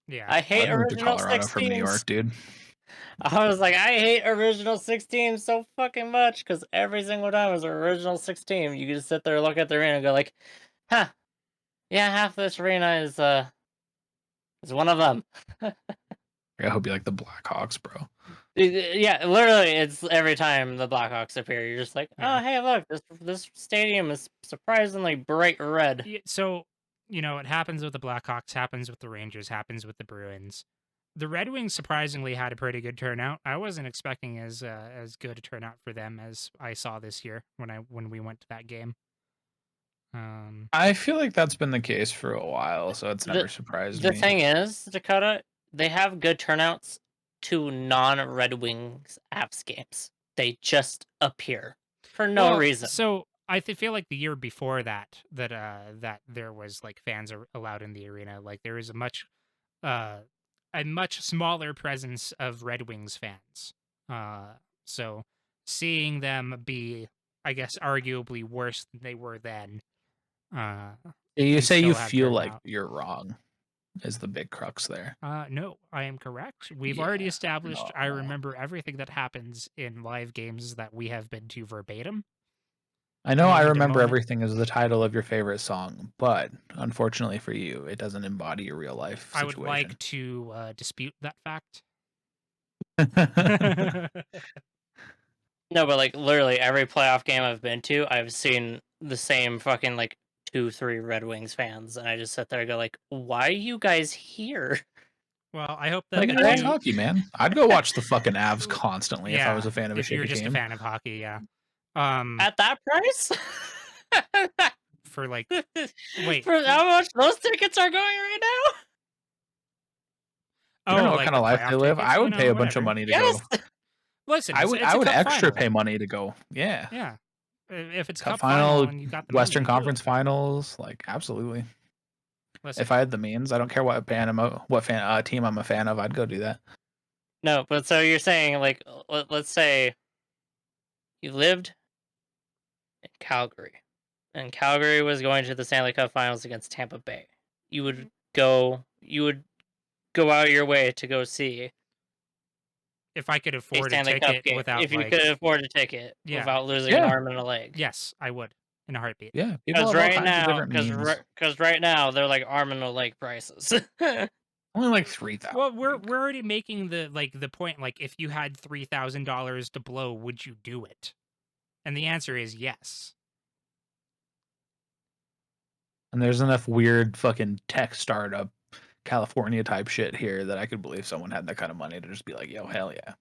Yeah. I hate I'd move to original Colorado six from New teams." York, dude. I was like, I hate original six teams so fucking much because every single time it was an original six team. You could just sit there, look at the arena, and go like, "Huh, yeah, half this arena is one of them." I hope you like the Blackhawks, bro. Yeah, literally, it's every time the Blackhawks appear, you're just like, Yeah. "Oh, hey, look, this stadium is surprisingly bright red." Yeah, so, it happens with the Blackhawks, happens with the Rangers, happens with the Bruins. The Red Wings surprisingly had a pretty good turnout. I wasn't expecting as good a turnout for them as I saw this year when we went to that game. I feel like that's been the case for a while, so it's never surprised The me. thing is, Dakota, they have good turnouts to non-Red Wings Avs games. They just appear for no reason. So I feel like the year before that there was like fans are allowed in the arena. Like there is a much smaller presence of Red Wings fans. So seeing them be, I guess, arguably worse than they were then. You and say you still have feel like turnout. you're wrong is the big crux there. No, I am correct. We've Yeah, already established I no. remember everything that happens in live games that we have been to verbatim. I know I moment to remember moment. everything is the title of your favorite song, but unfortunately for you, it doesn't embody your real life I would situation. like to dispute that fact. No, but like literally every playoff game I've been to, I've seen the same fucking like 2-3 Red Wings fans, and I just sit there and go like, "Why are you guys here?" Well, I hope that Like, Like, watch hockey, man. I'd go watch the fucking Avs constantly if I was a fan of a if you're shitty just team. a fan of hockey, yeah. At that price? For like, wait, For how much those tickets are going right now? I don't know what like kind of the life they playoff live. tickets, I would pay a bunch of whatever. money to Yes. go. Listen, I it's would a cup extra final. pay money to go. Yeah. Yeah, if it's Cup cup final final, and you got the Western money to do Conference it. Finals, like absolutely. Listen, If I had the means, I don't care what team I'm a fan of, I'd go do that. No, but so you're saying like, let's say you lived in Calgary, and Calgary was going to the Stanley Cup Finals against Tampa Bay. You would go out your way to go see if I could a afford a Stanley Cup ticket game. without If you like, could afford a ticket Yeah. without losing an Yeah. arm and a leg. yes, I would in a heartbeat. Yeah, people Because have all right kinds of now, different means. because right now they're like arm and a leg prices. Only like 3,000. Well, we're already making the point, like, if you had $3,000 to blow, would you do it? And the answer is yes. And there's enough weird fucking tech startup California type shit here that I could believe someone had that kind of money to just be like, yo, hell yeah.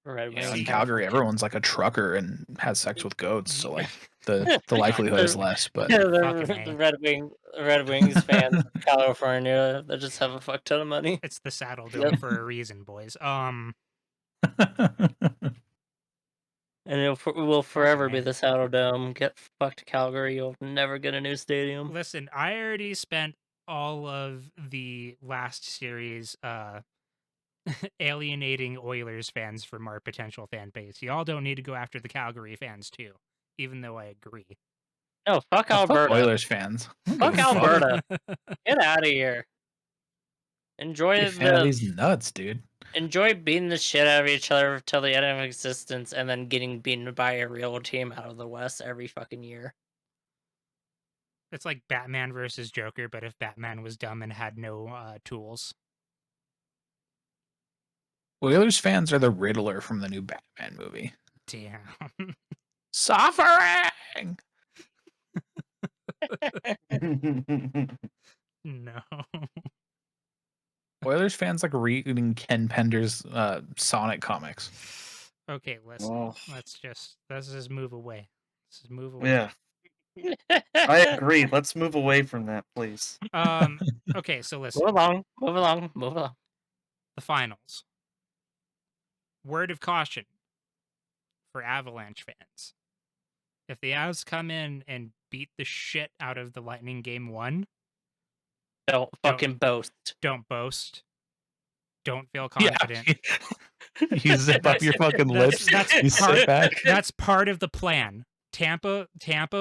Red You know, Wings in fans Calgary, will everyone's like a trucker and has sex with goats, so like the kick- likelihood is less. But Fucking the A. Red Wings fans in California that just have a fuck ton of money. It's the Saddle Yep. Dome for a reason, boys. And it will forever Fucking be A. the Saddle Dome. Get fucked, Calgary. You'll never get a new stadium. Listen, I already spent all of the last series alienating Oilers fans from our potential fan base. Y'all don't need to go after the Calgary fans too, even though I agree. No, fuck fuck Alberta. Oilers fans. I don't Fuck give a fuck. Alberta. Get out of here. Enjoy Big fan of these nuts, dude. enjoy beating the shit out of each other till the end of existence, and then getting beaten by a real team out of the West every fucking year. It's like Batman versus Joker, but if Batman was dumb and had no tools. Oilers fans are the Riddler from the new Batman movie. Damn. Suffering. No. Oilers fans like reading Ken Pender's Sonic comics. Okay, listen. Oh, Let's just move away. Let's just move away. yeah, I agree. Let's move away from that, please. Okay, so listen. Move along. The finals. Word of caution for Avalanche fans. If the Avs come in and beat the shit out of the Lightning game 1, Don't fucking boast. don't boast. Don't feel confident. Yeah. You zip up your fucking lips. You sit back. That's part of the plan. Tampa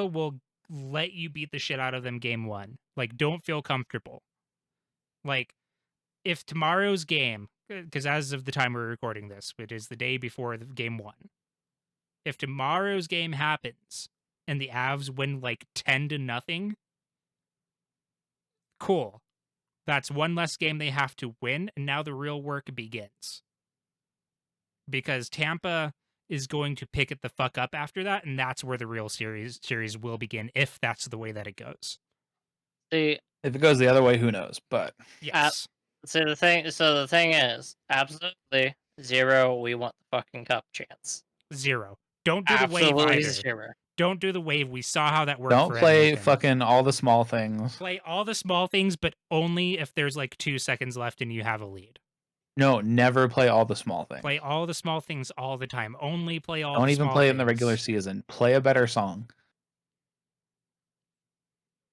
will let you beat the shit out of them game 1. Like, don't feel comfortable. Like, if tomorrow's game, because as of the time we're recording this, it is the day before the game 1. If tomorrow's game happens and the Avs win like 10-0, cool. That's one less game they have to win, and now the real work begins. Because Tampa is going to pick it the fuck up after that, and that's where the real series will begin, if that's the way that it goes. See, If it goes the other way, who knows? But Yes. the thing is, absolutely 0. We want the fucking cup chance. 0. Don't do the wave Absolutely either. 0. Don't do the wave. We saw how that worked. don't for play Edmonton. fucking all the small things. Play all the small things, but only if there's like 2 seconds left and you have a lead. No, never play all the small things. Play all the small things all the time. Only play all Don't the even small play it things. in the regular season. Play a better song.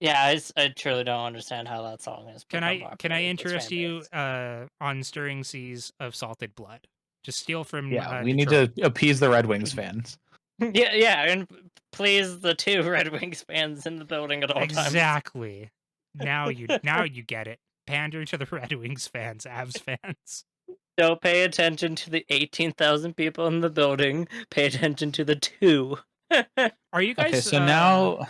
Yeah, I truly don't understand how that song is. Can become I popular with this interest fan you base. on Stirring Seas of Salted Blood? Just steal from Yeah, we Detroit. need to appease the Red Wings fans. Yeah, and please the 2 Red Wings fans in the building at all times. Exactly. Now you get it. Pander to the Red Wings fans, Avs fans. Don't pay attention to the 18,000 people in the building. Pay attention to the 2. Are you guys Okay, so now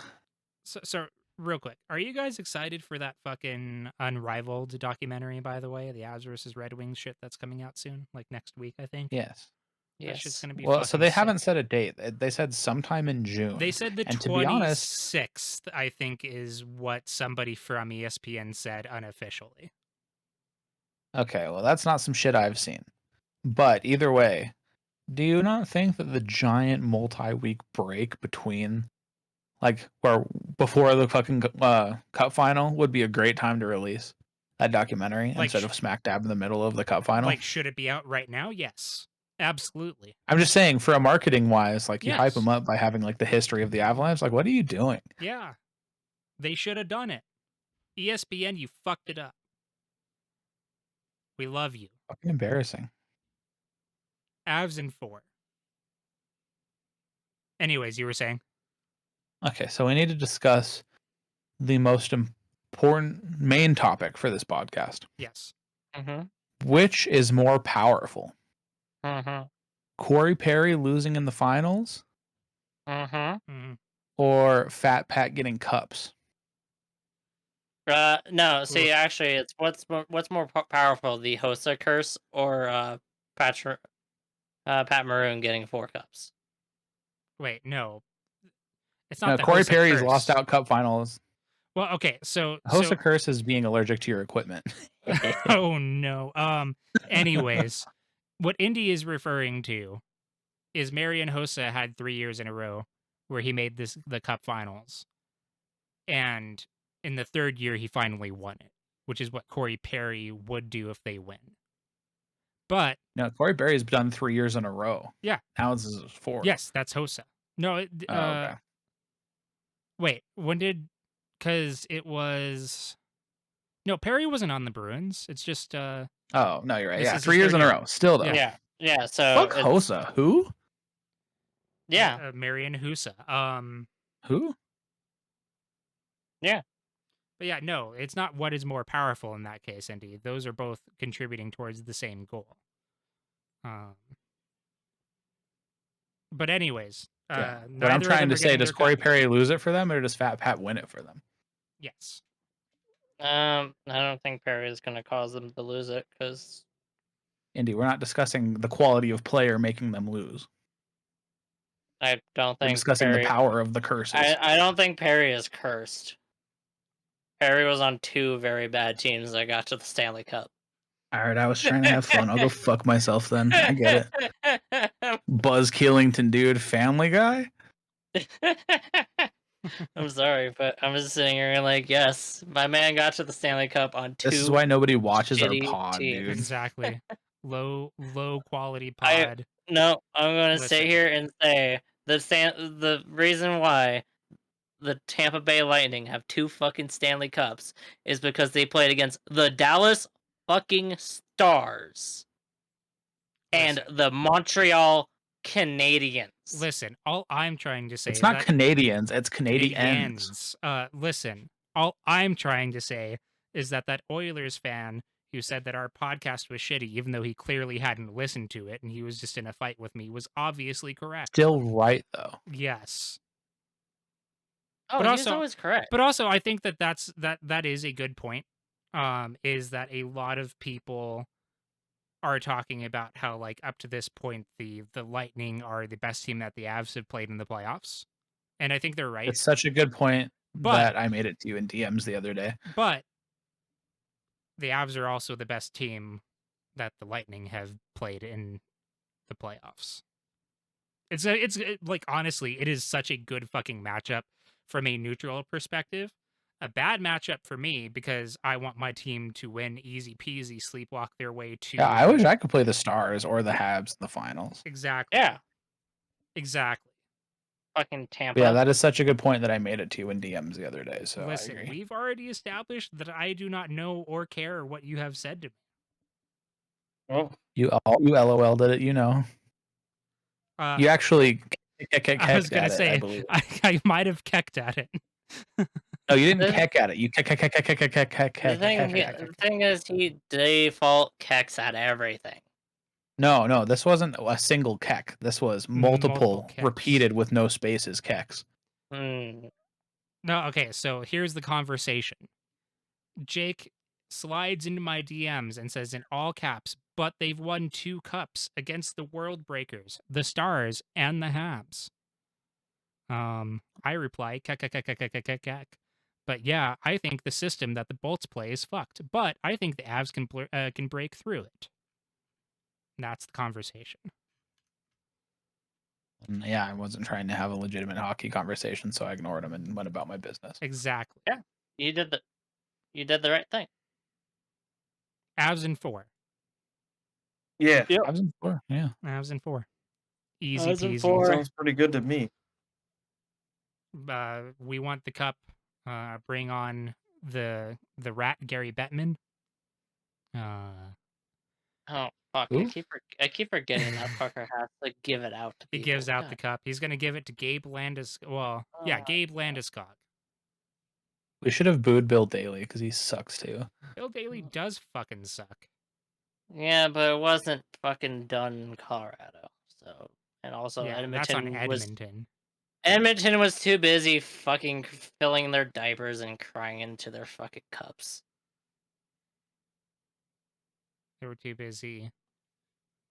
so real quick, are you guys excited for that fucking Unrivaled documentary, by the way? The Avs versus Red Wings shit that's coming out soon, like next week, I think. yes. That shit's gonna be Well, so fucking they haven't sick. set a date. They said sometime in June. They said the And to be honest, 26th, I think, is what somebody from ESPN said unofficially. okay, well that's not some shit I've seen. But either way, do you not think that the giant multi-week break between like or before the fucking cup final would be a great time to release that documentary Like, instead of smack dab in the middle of the cup final? Like, should it be out right now? Yes. Absolutely. I'm just saying, for a marketing wise, like you hype Yes. them up by having like the history of the Avalanche. Like, what are you doing? Yeah. They should have done it. ESPN, you fucked it up. We love you. Fucking embarrassing. Avs in 4. Anyways, you were saying? Okay, so we need to discuss the most important main topic for this podcast. Yes. Mm-hmm. Which is more powerful? Mm-hmm. Corey Perry losing in the finals Mm-hmm. Mm-hmm. or Fat Pat getting cups? No, see, actually, it's what's more powerful, the Hossa curse or Pat Maroon getting 4 cups. Wait, no. It's not the Corey Hossa Perry's curse. lost out cup finals. Well, okay, so Hossa curse is being allergic to your equipment. oh no. Anyways, what Indy is referring to is Marian Hossa had 3 years in a row where he made the cup finals. And in the third year he finally won it, which is what Corey Perry would do if they win. But no, Corey Perry's done 3 years in a row. Yeah. Now this is 4. Yes, that's Hossa. No, Okay. Wait, when did? Because it was. No, Perry wasn't on the Bruins. It's just. Oh no, you're right. This Yeah, is 3 his years third in a year. row. Still though. Yeah. So Fuck it's- Hossa. Who? Yeah. Marian Hossa. Who? Yeah. But yeah, no, it's not what is more powerful in that case, Indy. Those are both contributing towards the same goal. But anyways, Yeah. But neither I'm of trying them to are say, getting does their Corey cup. Perry lose it for them, or does Fat Pat win it for them? Yes. I don't think Perry is going to cause them to lose it because Indy, we're not discussing the quality of player making them lose. I don't We're think discussing Perry. the power of the curses. I don't think Perry is cursed. Perry was on 2 very bad teams that got to the Stanley Cup. All right, I was trying to have fun. I'll go fuck myself then. I get it. Buzz Killington, dude, Family Guy. I'm sorry, but I'm just sitting here and like, yes, my man got to the Stanley Cup on 2. This is why nobody watches our shitty pod, teams. dude. Exactly. low quality pod. No, I'm going to Listen. sit here and say the reason why the Tampa Bay Lightning have 2 fucking Stanley Cups is because they played against the Dallas fucking Stars and Listen. the Montreal Canadiens. Listen, all I'm trying to say It's is not that Canadians, it's Canadians. Listen, all I'm trying to say is that Oilers fan who said that our podcast was shitty, even though he clearly hadn't listened to it and he was just in a fight with me, was obviously correct. Still right though. Yes. Oh, But he's also- always correct. But also, I think that is a good point. Is that a lot of people are talking about how, like, up to this point, the Lightning are the best team that the Avs have played in the playoffs, and I think they're right. It's such a good point But- that I made it to you in DMs the other day. But the Avs are also the best team that the Lightning have played in the playoffs. It's like, honestly, it is such a good fucking matchup from a neutral perspective. A bad matchup for me because I want my team to win easy peasy, sleepwalk their way to. Yeah, I wish I could play the Stars or the Habs in the finals. Exactly. Yeah, Exactly. fucking Tampa. But yeah, that is such a good point that I made it to you in DMs the other day. So I Listen, agree. we've already established that I do not know or care what you have said to me. Oh, You LOL did it, you know. You actually I was gonna say I believe. I might have kecked at it. No, you didn't The- keck at it. You keck. The thing is, he default kecks at everything. No, this wasn't a single keck. This was Multiple multiple kecks. repeated with no spaces kecks. Hmm. No, okay, so here's the conversation. Jake slides into my DMs and says in all caps, but they've won 2 cups against the World Breakers, the Stars, and the Habs. I reply, kek. But yeah, I think the system that the Bolts play is fucked, but I think the Avs can break through it. And that's the conversation. And yeah, I wasn't trying to have a legitimate hockey conversation, so I ignored him and went about my business. Exactly. You did the right thing. Avs in 4. yeah. I was in 4, yeah. Avs in 4. Easy Avs in peasy. 4. Sounds pretty good to me. We want the cup. Bring on the rat Gary Bettman. Oh fuck! Who? I keep forgetting that fucker has to give it out to He people. gives out God. the cup. He's gonna give it to Gabe Landis. Well, yeah, Oh, Gabe Landeskog. We should have booed Bill Daly because he sucks too. Bill Daly does fucking suck. Yeah, but it wasn't fucking done in Colorado. So, and also Yeah, that's on Edmonton Edmonton. Edmonton was too busy fucking filling their diapers and crying into their fucking cups. They were too busy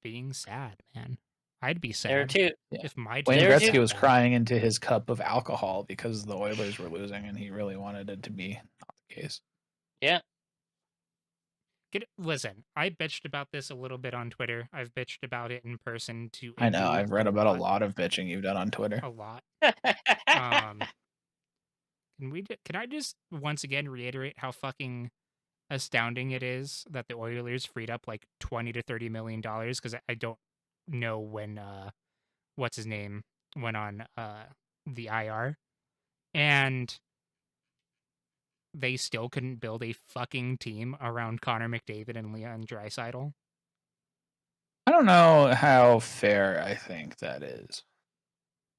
being sad, man. I'd be There were sad two. if my Wayne team They're Gretzky ju- was crying into his cup of alcohol because the Oilers were losing, and he really wanted it to be not the case. Yeah. Listen, I bitched about this a little bit on Twitter. I've bitched about it in person to I know. Indy I've read about a lot of bitching you've done on Twitter. a lot. Can I just once again reiterate how fucking astounding it is that the Oilers freed up like $20 to $30 million? Because I don't know when what's his name went on the IR, and they still couldn't build a fucking team around Connor McDavid and Leon Draisaitl. I don't know how fair I think that is.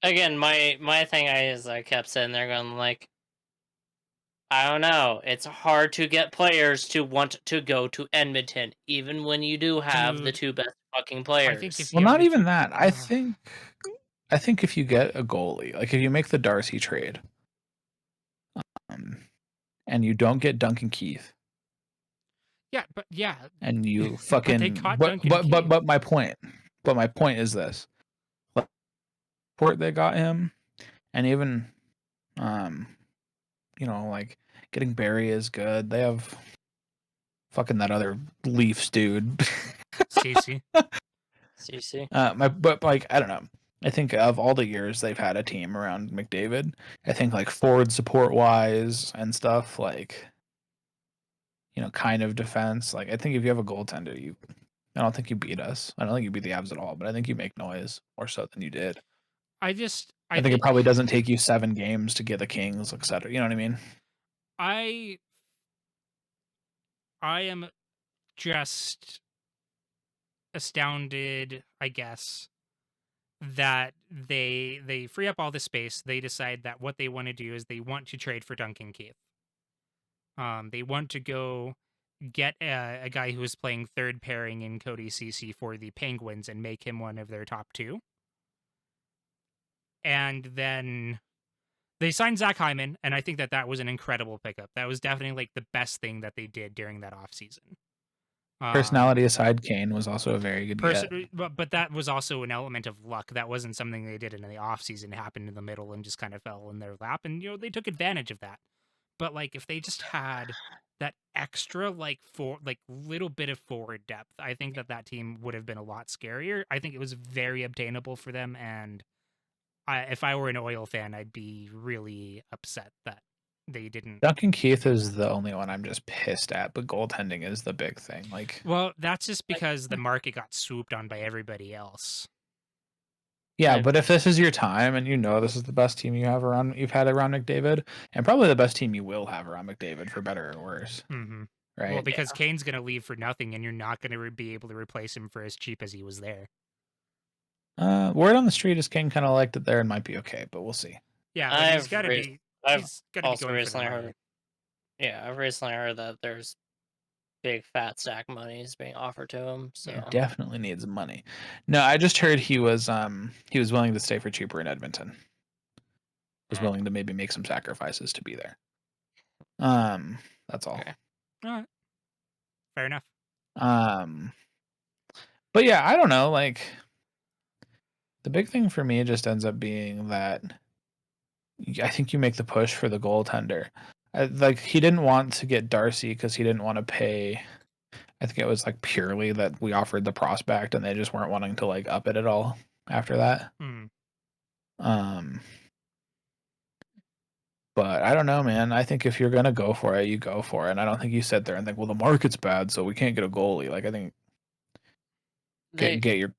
Again, my thing is I kept sitting there going like, I don't know. It's hard to get players to want to go to Edmonton, even when you do have the Dude, two best fucking players. I think if Well, you not if even you- that. I think if you get a goalie, like if you make the Darcy trade, and you don't get Duncan Keith, yeah, and you but fucking they caught Duncan but my point is this: port they got him, and even like getting Barry is good. They have fucking that other Leafs dude. Stacey. CC. But like I don't know. I think of all the years they've had a team around McDavid, I think like forward support wise and stuff like kind of defense. Like I think if you have a goaltender, I don't think you beat us. I don't think you beat the Avs at all, but I think you make noise more so than you did. I think it probably doesn't take you 7 games to get the Kings, etc. You know what I mean? I am just astounded, I guess, that they free up all the space. They decide that what they want to do is they want to trade for Duncan Keith. They want to go get a guy who is playing third pairing in Cody Ceci for the Penguins and make him one of their top 2. And then they signed Zach Hyman, and I think that was an incredible pickup. That was definitely like the best thing that they did during that offseason. Personality aside, Kane was also a very good get. But that was also an element of luck. That wasn't something they did in the offseason. It happened in the middle and just kind of fell in their lap, and they took advantage of that. But like if they just had that extra little bit of forward depth, I think that team would have been a lot scarier. I think it was very obtainable for them, and if I were an Oil fan, I'd be really upset that they didn't. Duncan Keith is the only one I'm just pissed at, but goaltending is the big thing. Well, that's just because the market got swooped on by everybody else. Yeah, but if this is your time and this is the best team you've had around McDavid, and probably the best team you will have around McDavid for better or worse, right? Well, because Kane's going to leave for nothing, and you're not going to be able to replace him for as cheap as he was there. Word on the street is Kane kind of liked it there and might be okay, but we'll see. Yeah, but he's got to be. I've also going recently for the heard. Yeah, I've recently heard that there's big fat stack money is being offered to him. So he definitely needs money. No, I just heard he was willing to stay for cheaper in Edmonton. Was willing to maybe make some sacrifices to be there. That's all. Okay. All right. Fair enough. But yeah, I don't know. Like, the big thing for me just ends up being that I think you make the push for the goaltender. He didn't want to get Darcy because he didn't want to pay. I think it was like purely that we offered the prospect and they just weren't wanting to like up it at all after that. But I don't know, man. I think if you're gonna go for it, you go for it. And I don't think you sit there and think, well, the market's bad, so we can't get a goalie. Like I think get your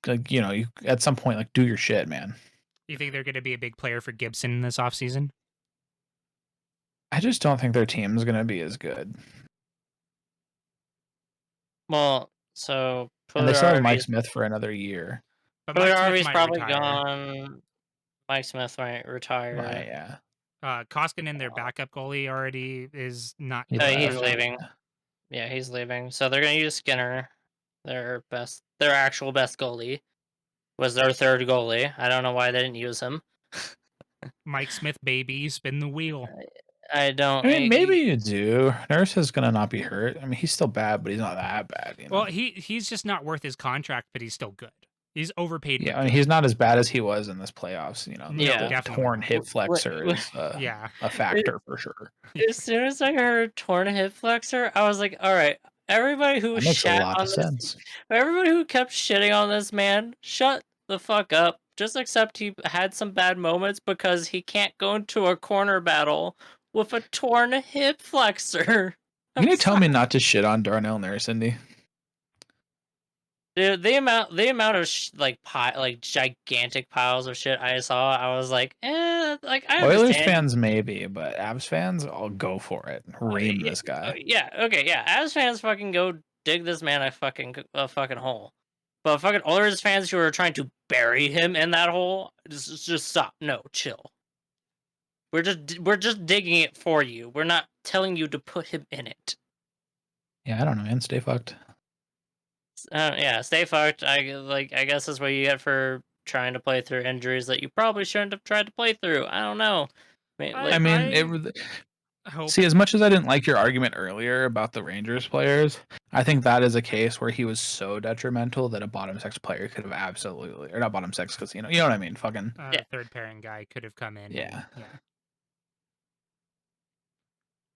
you at some point like do your shit, man. You think they're going to be a big player for Gibson this offseason? I just don't think their team's gonna be as good. Well, so and they still have Mike Smith for another year. But Harvey's probably gone. Mike Smith might retire. Yeah. Koskinen, their backup goalie, already is not. He's leaving. Yeah, he's leaving. So they're gonna use Skinner, their actual best goalie. Was their third goalie. I don't know why they didn't use him. Mike Smith, baby, spin the wheel. I don't. I mean, maybe you do. Nurse is gonna not be hurt. I mean, he's still bad, but he's not that bad. Well, he's just not worth his contract, but he's still good. He's overpaid. Yeah, but I mean, good. he's not as bad as he was in this playoffs. You know, No, Yeah. the definitely torn not. hip flexor Wait, is Yeah. a factor for sure. As soon as I heard torn hip flexor, I was like, all right, everybody who That makes a shat lot on of this, sense. everybody who kept shitting on this man, shut the fuck up. Just accept he had some bad moments because he can't go into a corner battle with a torn hip flexor. Can you tell me not to shit on Darnell Nurse, Cindy? Dude, the amount of like gigantic piles of shit I saw, I was like, like I Oilers understand. fans maybe, but Avs fans, I'll go for it. Ream this guy. Yeah, okay, yeah. Avs fans fucking go dig this man a fucking hole. But fucking Oilers fans who are trying to bury him in that hole, just stop. No, chill. We're just digging it for you. We're not telling you to put him in it. Yeah, I don't know, man. Stay fucked. Yeah, stay fucked. I guess that's what you get for trying to play through injuries that you probably shouldn't have tried to play through. I don't know. I mean, hope. see, as much as I didn't like your argument earlier about the Rangers players, I think that is a case where he was so detrimental that a bottom six player could have absolutely, or not bottom six, because you know what I mean. Fucking Yeah. Third pairing guy could have come in. Yeah. Yeah.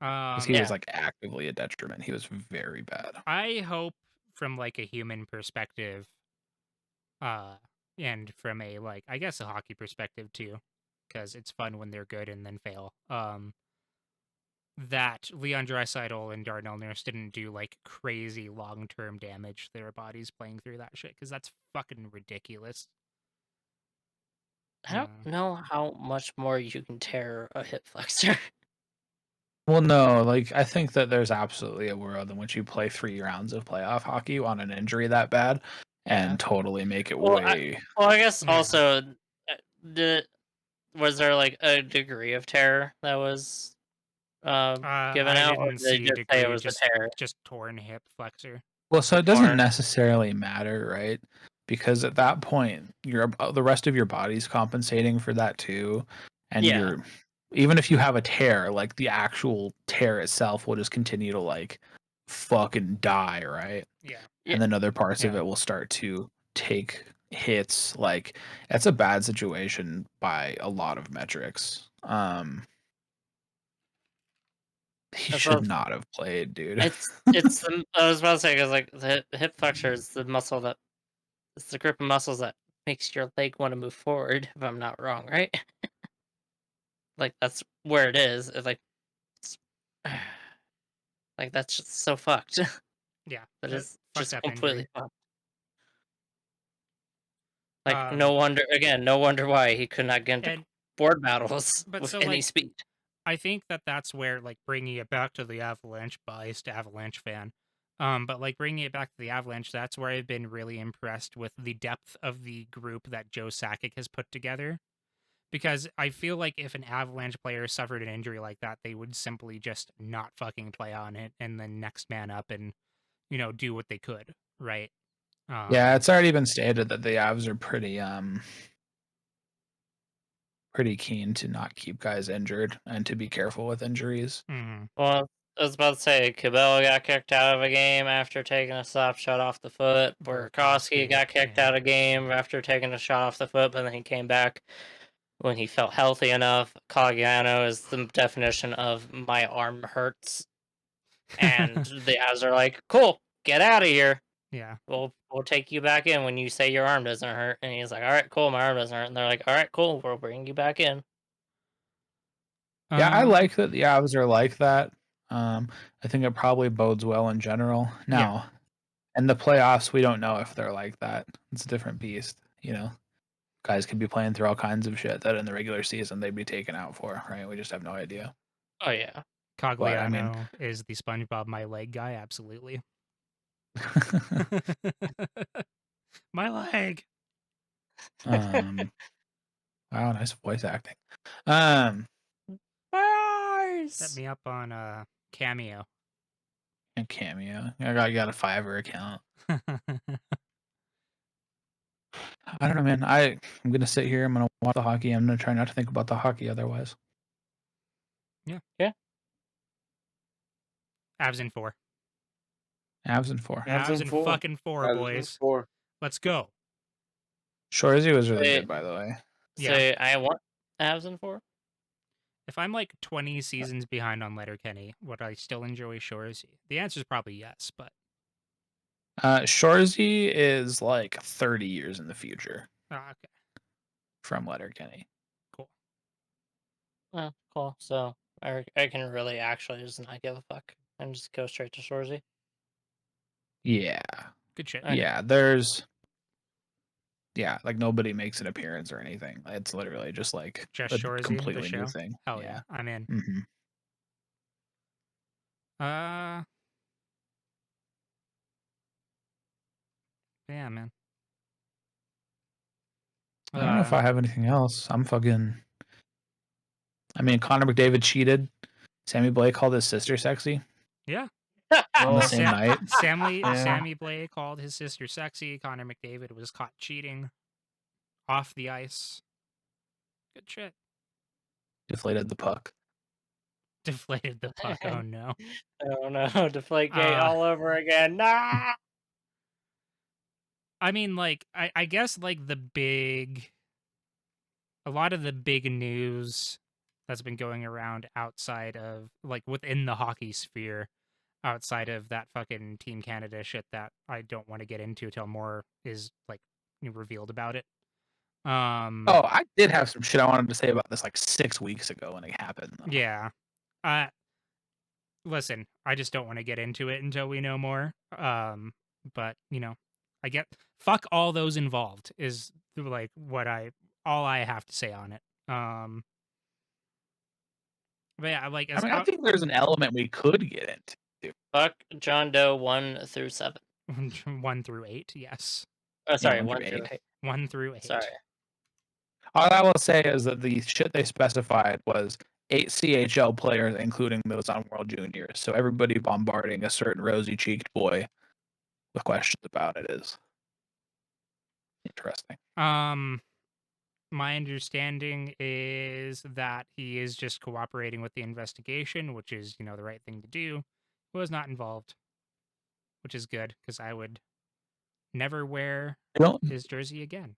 because he was like actively a detriment. He was very bad. I hope from like a human perspective, and from a like I guess a hockey perspective too, because it's fun when they're good and then fail. That Leon Draisaitl and Darnell Nurse didn't do like crazy long-term damage to their bodies playing through that shit, because that's fucking ridiculous. I don't know how much more you can tear a hip flexor. Well, no, like I think that there's absolutely a world in which you play 3 rounds of playoff hockey on an injury that bad and totally make it way. I guess Yeah. also, was there like a degree of terror that was given I out, or didn't did they see just say it was just, a tear? just torn hip flexor. Well, so it doesn't Torn. necessarily matter, right? Because at that point, the rest of your body's compensating for that too, and Yeah. you're even if you have a tear, like the actual tear itself will just continue to like fucking die, right? Yeah. And then other parts of Yeah. it will start to take hits. Like it's a bad situation by a lot of metrics. He That's should what- not have played, dude. It's I was about to say, because like the hip flexor is the muscle that it's the group of muscles that makes your leg want to move forward, if I'm not wrong, right? Like that's where it is. It's like like that's just so fucked. Yeah. That is fucked just up completely injury. fucked. Like no wonder why he could not get into board battles but with so, any like, speed. I think that's where, like, bringing it back to the Avalanche, biased Avalanche fan, but, like, bringing it back to the Avalanche, that's where I've been really impressed with the depth of the group that Joe Sakic has put together. Because I feel like if an Avalanche player suffered an injury like that, they would simply just not fucking play on it and then next man up and, do what they could, right? Yeah, it's already been stated that the Avs are pretty keen to not keep guys injured and to be careful with injuries. Mm-hmm. Well, I was about to say, Cabell got kicked out of a game after taking a slap shot off the foot. Burakovsky got kicked out of a game after taking a shot off the foot, but then he came back when he felt healthy enough. Caggiano is the definition of my arm hurts. And the Avs are like, cool, get out of here. Yeah. We'll take you back in when you say your arm doesn't hurt. And he's like, all right, cool, my arm doesn't hurt. And they're like, all right, cool, we'll bring you back in. Yeah, I like that the Avs are like that. I think it probably bodes well in general. Now, in the playoffs, we don't know if they're like that. It's a different beast, Guys could be playing through all kinds of shit that in the regular season they'd be taken out for, right? We just have no idea. Oh, yeah. Cogliano is the SpongeBob my leg guy, absolutely. My leg. Wow, nice voice acting. My Set eyes. me up on Cameo. And Cameo. I got a Fiverr account. I don't know, man. I'm gonna sit here. I'm gonna watch the hockey. I'm gonna try not to think about the hockey otherwise. Yeah. Avs in 4. Avs in 4. Avs in fucking 4, boys. 4. Let's go. Shorzy was really Wait. good, by the way. Yeah. So I want Avs in 4. If I'm like 20 seasons behind on Letterkenny, would I still enjoy Shorzy? The answer is probably yes, but Shorzy is like 30 years in the future okay, from Letterkenny. cool. Oh, cool. So I can really actually just not give a fuck and just go straight to Shorzy. Yeah. Good shit. Okay. Yeah, like nobody makes an appearance or anything. It's literally just like Just a Shorzy, the completely new show? thing. Hell yeah, I'm in. Mm-hmm. Yeah, man. I don't know if I have anything else. I mean, Connor McDavid cheated. Sammy Blake called his sister sexy Yeah. on the Well, same night. Sammy Blay called his sister sexy. Connor McDavid was caught cheating off the ice. Good shit. Deflated the puck. Deflated the puck. Oh no. Oh no, Deflategate all over again. Nah! I mean, like, I guess like a lot of the big news that's been going around outside of like within the hockey sphere, outside of that fucking Team Canada shit that I don't want to get into till more is like revealed about it. Oh, I did have some shit I wanted to say about this like 6 weeks ago when it happened. Though. Yeah. Listen, I just don't want to get into it until we know more. But I get fuck all those involved is like all I have to say on it. But yeah, like I mean, I think there's an element we could get into. Fuck John Doe 1 through 7. 1 through 8, yes. Oh, sorry, Yeah, 1 through 8. 1 through 8. Sorry. All I will say is that the shit they specified was 8 CHL players, including those on World Juniors. So everybody bombarding a certain rosy-cheeked boy with questions about it is interesting. My understanding is that he is just cooperating with the investigation, which is, the right thing to do. He was not involved, which is good because I would never wear his jersey again.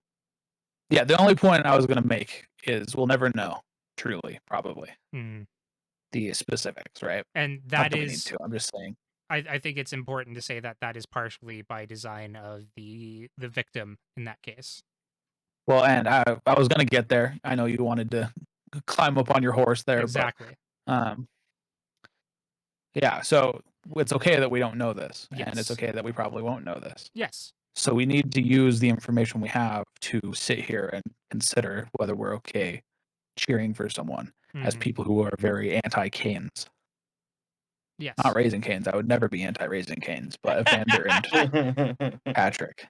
Yeah, the only point I was going to make is we'll never know, truly, probably, the specifics, right? And Not that we need to. I'm just saying. I think it's important to say that is partially by design of the victim in that case. Well, and I was going to get there. I know you wanted to climb up on your horse there. Exactly. But, yeah, so it's okay that we don't know this. Yes. And it's okay that we probably won't know this. Yes. So we need to use the information we have to sit here and consider whether we're okay cheering for someone as people who are very anti-Canes. Yes. Not Raising Canes. I would never be anti-Raising Canes, but Evander and Patrick.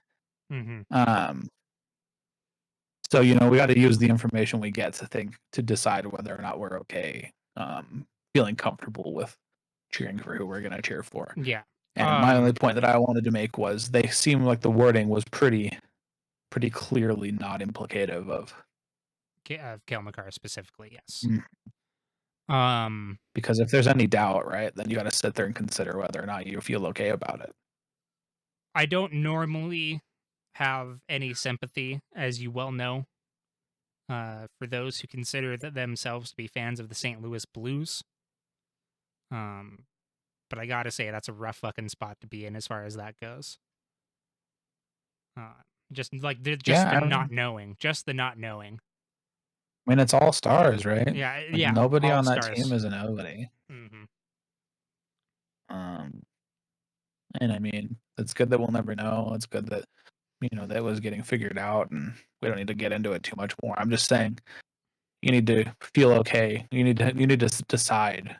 So, we got to use the information we get to decide whether or not we're okay feeling comfortable with cheering for who we're going to cheer for. Yeah. And my only point that I wanted to make was they seem like the wording was pretty clearly not implicative of Cale Makar specifically, yes. Because if there's any doubt, right, then you got to sit there and consider whether or not you feel okay about it. I don't normally have any sympathy, as you well know, for those who consider themselves to be fans of the St. Louis Blues. But I gotta say, that's a rough fucking spot to be in as far as that goes. Just the not knowing. Just the not knowing. I mean, it's all stars, right? Yeah, like, nobody on that stars. team is a nobody. And I mean, it's good that we'll never know. It's good that that was getting figured out, and we don't need to get into it too much more. I'm just saying, you need to feel okay. You need to decide,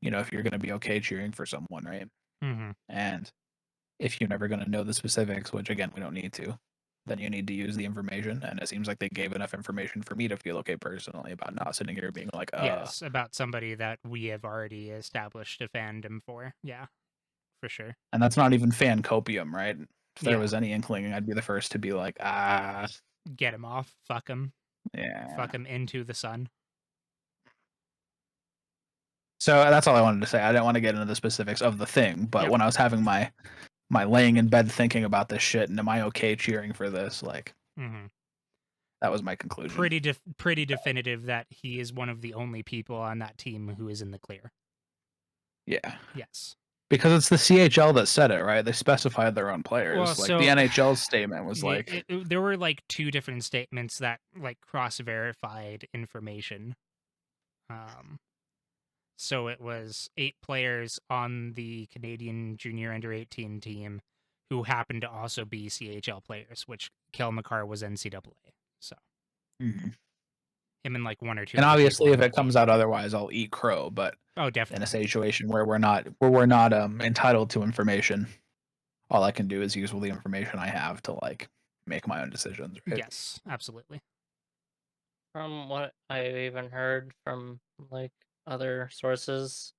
if you're going to be okay cheering for someone, right? And if you're never going to know the specifics, which again we don't need to, then you need to use the information. And it seems like they gave enough information for me to feel okay personally about not sitting here being like, yes, about somebody that we have already established a fandom for. Yeah, for sure. And that's not even fan copium, right? If there was any inkling, I'd be the first to be like, get him off, fuck him. Yeah. Fuck him into the sun. So that's all I wanted to say. I didn't want to get into the specifics of the thing, but when I was having my laying in bed thinking about this shit, and am I okay cheering for this? Like, Mm-hmm. That was my conclusion. Pretty definitive that he is one of the only people on that team who is in the clear. Yeah. Yes. Because it's the CHL that said it, right? They specified their own players. Well, like so- the NHL's statement was like, there were like two different statements that like cross-verified information. So it was 8 players on the Canadian Junior Under 18 team who happened to also be CHL players, which Kel McCarr was NCAA. So mhm. him and like 1 or 2. And other obviously, people if on it that comes team. out otherwise, I'll eat crow. But Oh, in definitely. a situation where we're not entitled to information, all I can do is use the information I have to like make my own decisions. Right? Yes, absolutely. From what I've even heard from like other sources,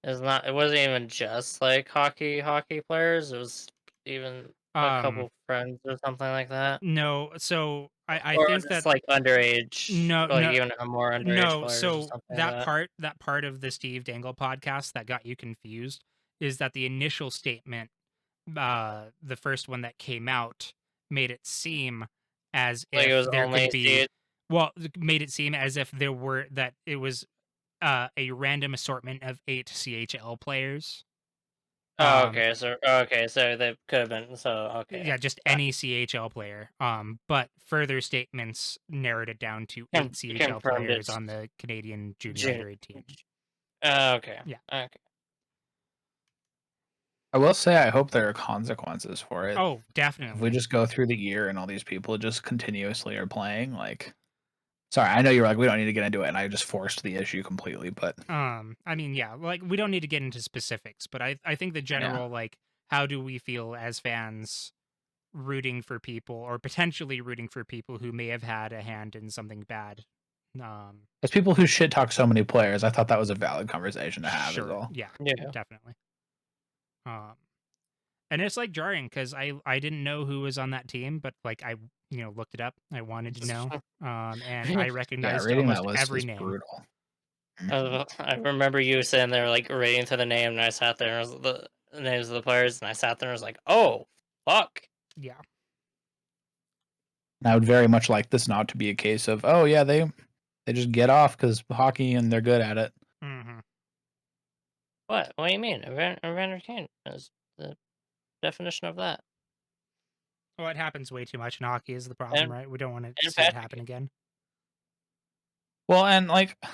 it wasn't even just like hockey players. It was even a couple friends or something like that. No, so I Or think just that like underage, No, like no, even more underage no. players or So something like that part of the Steve Dangle podcast that got you confused is that the initial statement, the first one that came out, made it seem as Like it if was there only could be, well, made it seem as if there were that it was a random assortment of 8 CHL players. Oh, okay. So they could have been. So okay. Yeah, just any CHL player. But further statements narrowed it down to 8 CHL Confirmed players it's on the Canadian Junior Under 18. Okay. Yeah. Okay. I will say I hope there are consequences for it. Oh, If we definitely. just go through the year and all these people just continuously are playing, like, sorry, I know you were like, we don't need to get into it, and I just forced the issue completely, but I mean, yeah, like we don't need to get into specifics, but I think the general like how do we feel as fans rooting for people or potentially rooting for people who may have had a hand in something bad. as people who shit talk so many players, I thought that was a valid conversation to have. Is Sure. all. Yeah. Yeah. Definitely. And it's like jarring because I didn't know who was on that team, but like I looked it up. I wanted to know, and I Yeah, recognized reading almost that list every is name. brutal. I remember you sitting there like reading to the name, and I sat there and the names of the players, and I sat there and was like, "Oh, fuck." Yeah. And I would very much like this not to be a case of, oh yeah, they just get off because hockey and they're good at it. Mm-hmm. What? What do you mean? Entertainment is the definition of that. Well, it happens way too much in hockey is the problem, And- right? We don't want to and see it Patrick- happen again. Well, and like, I'm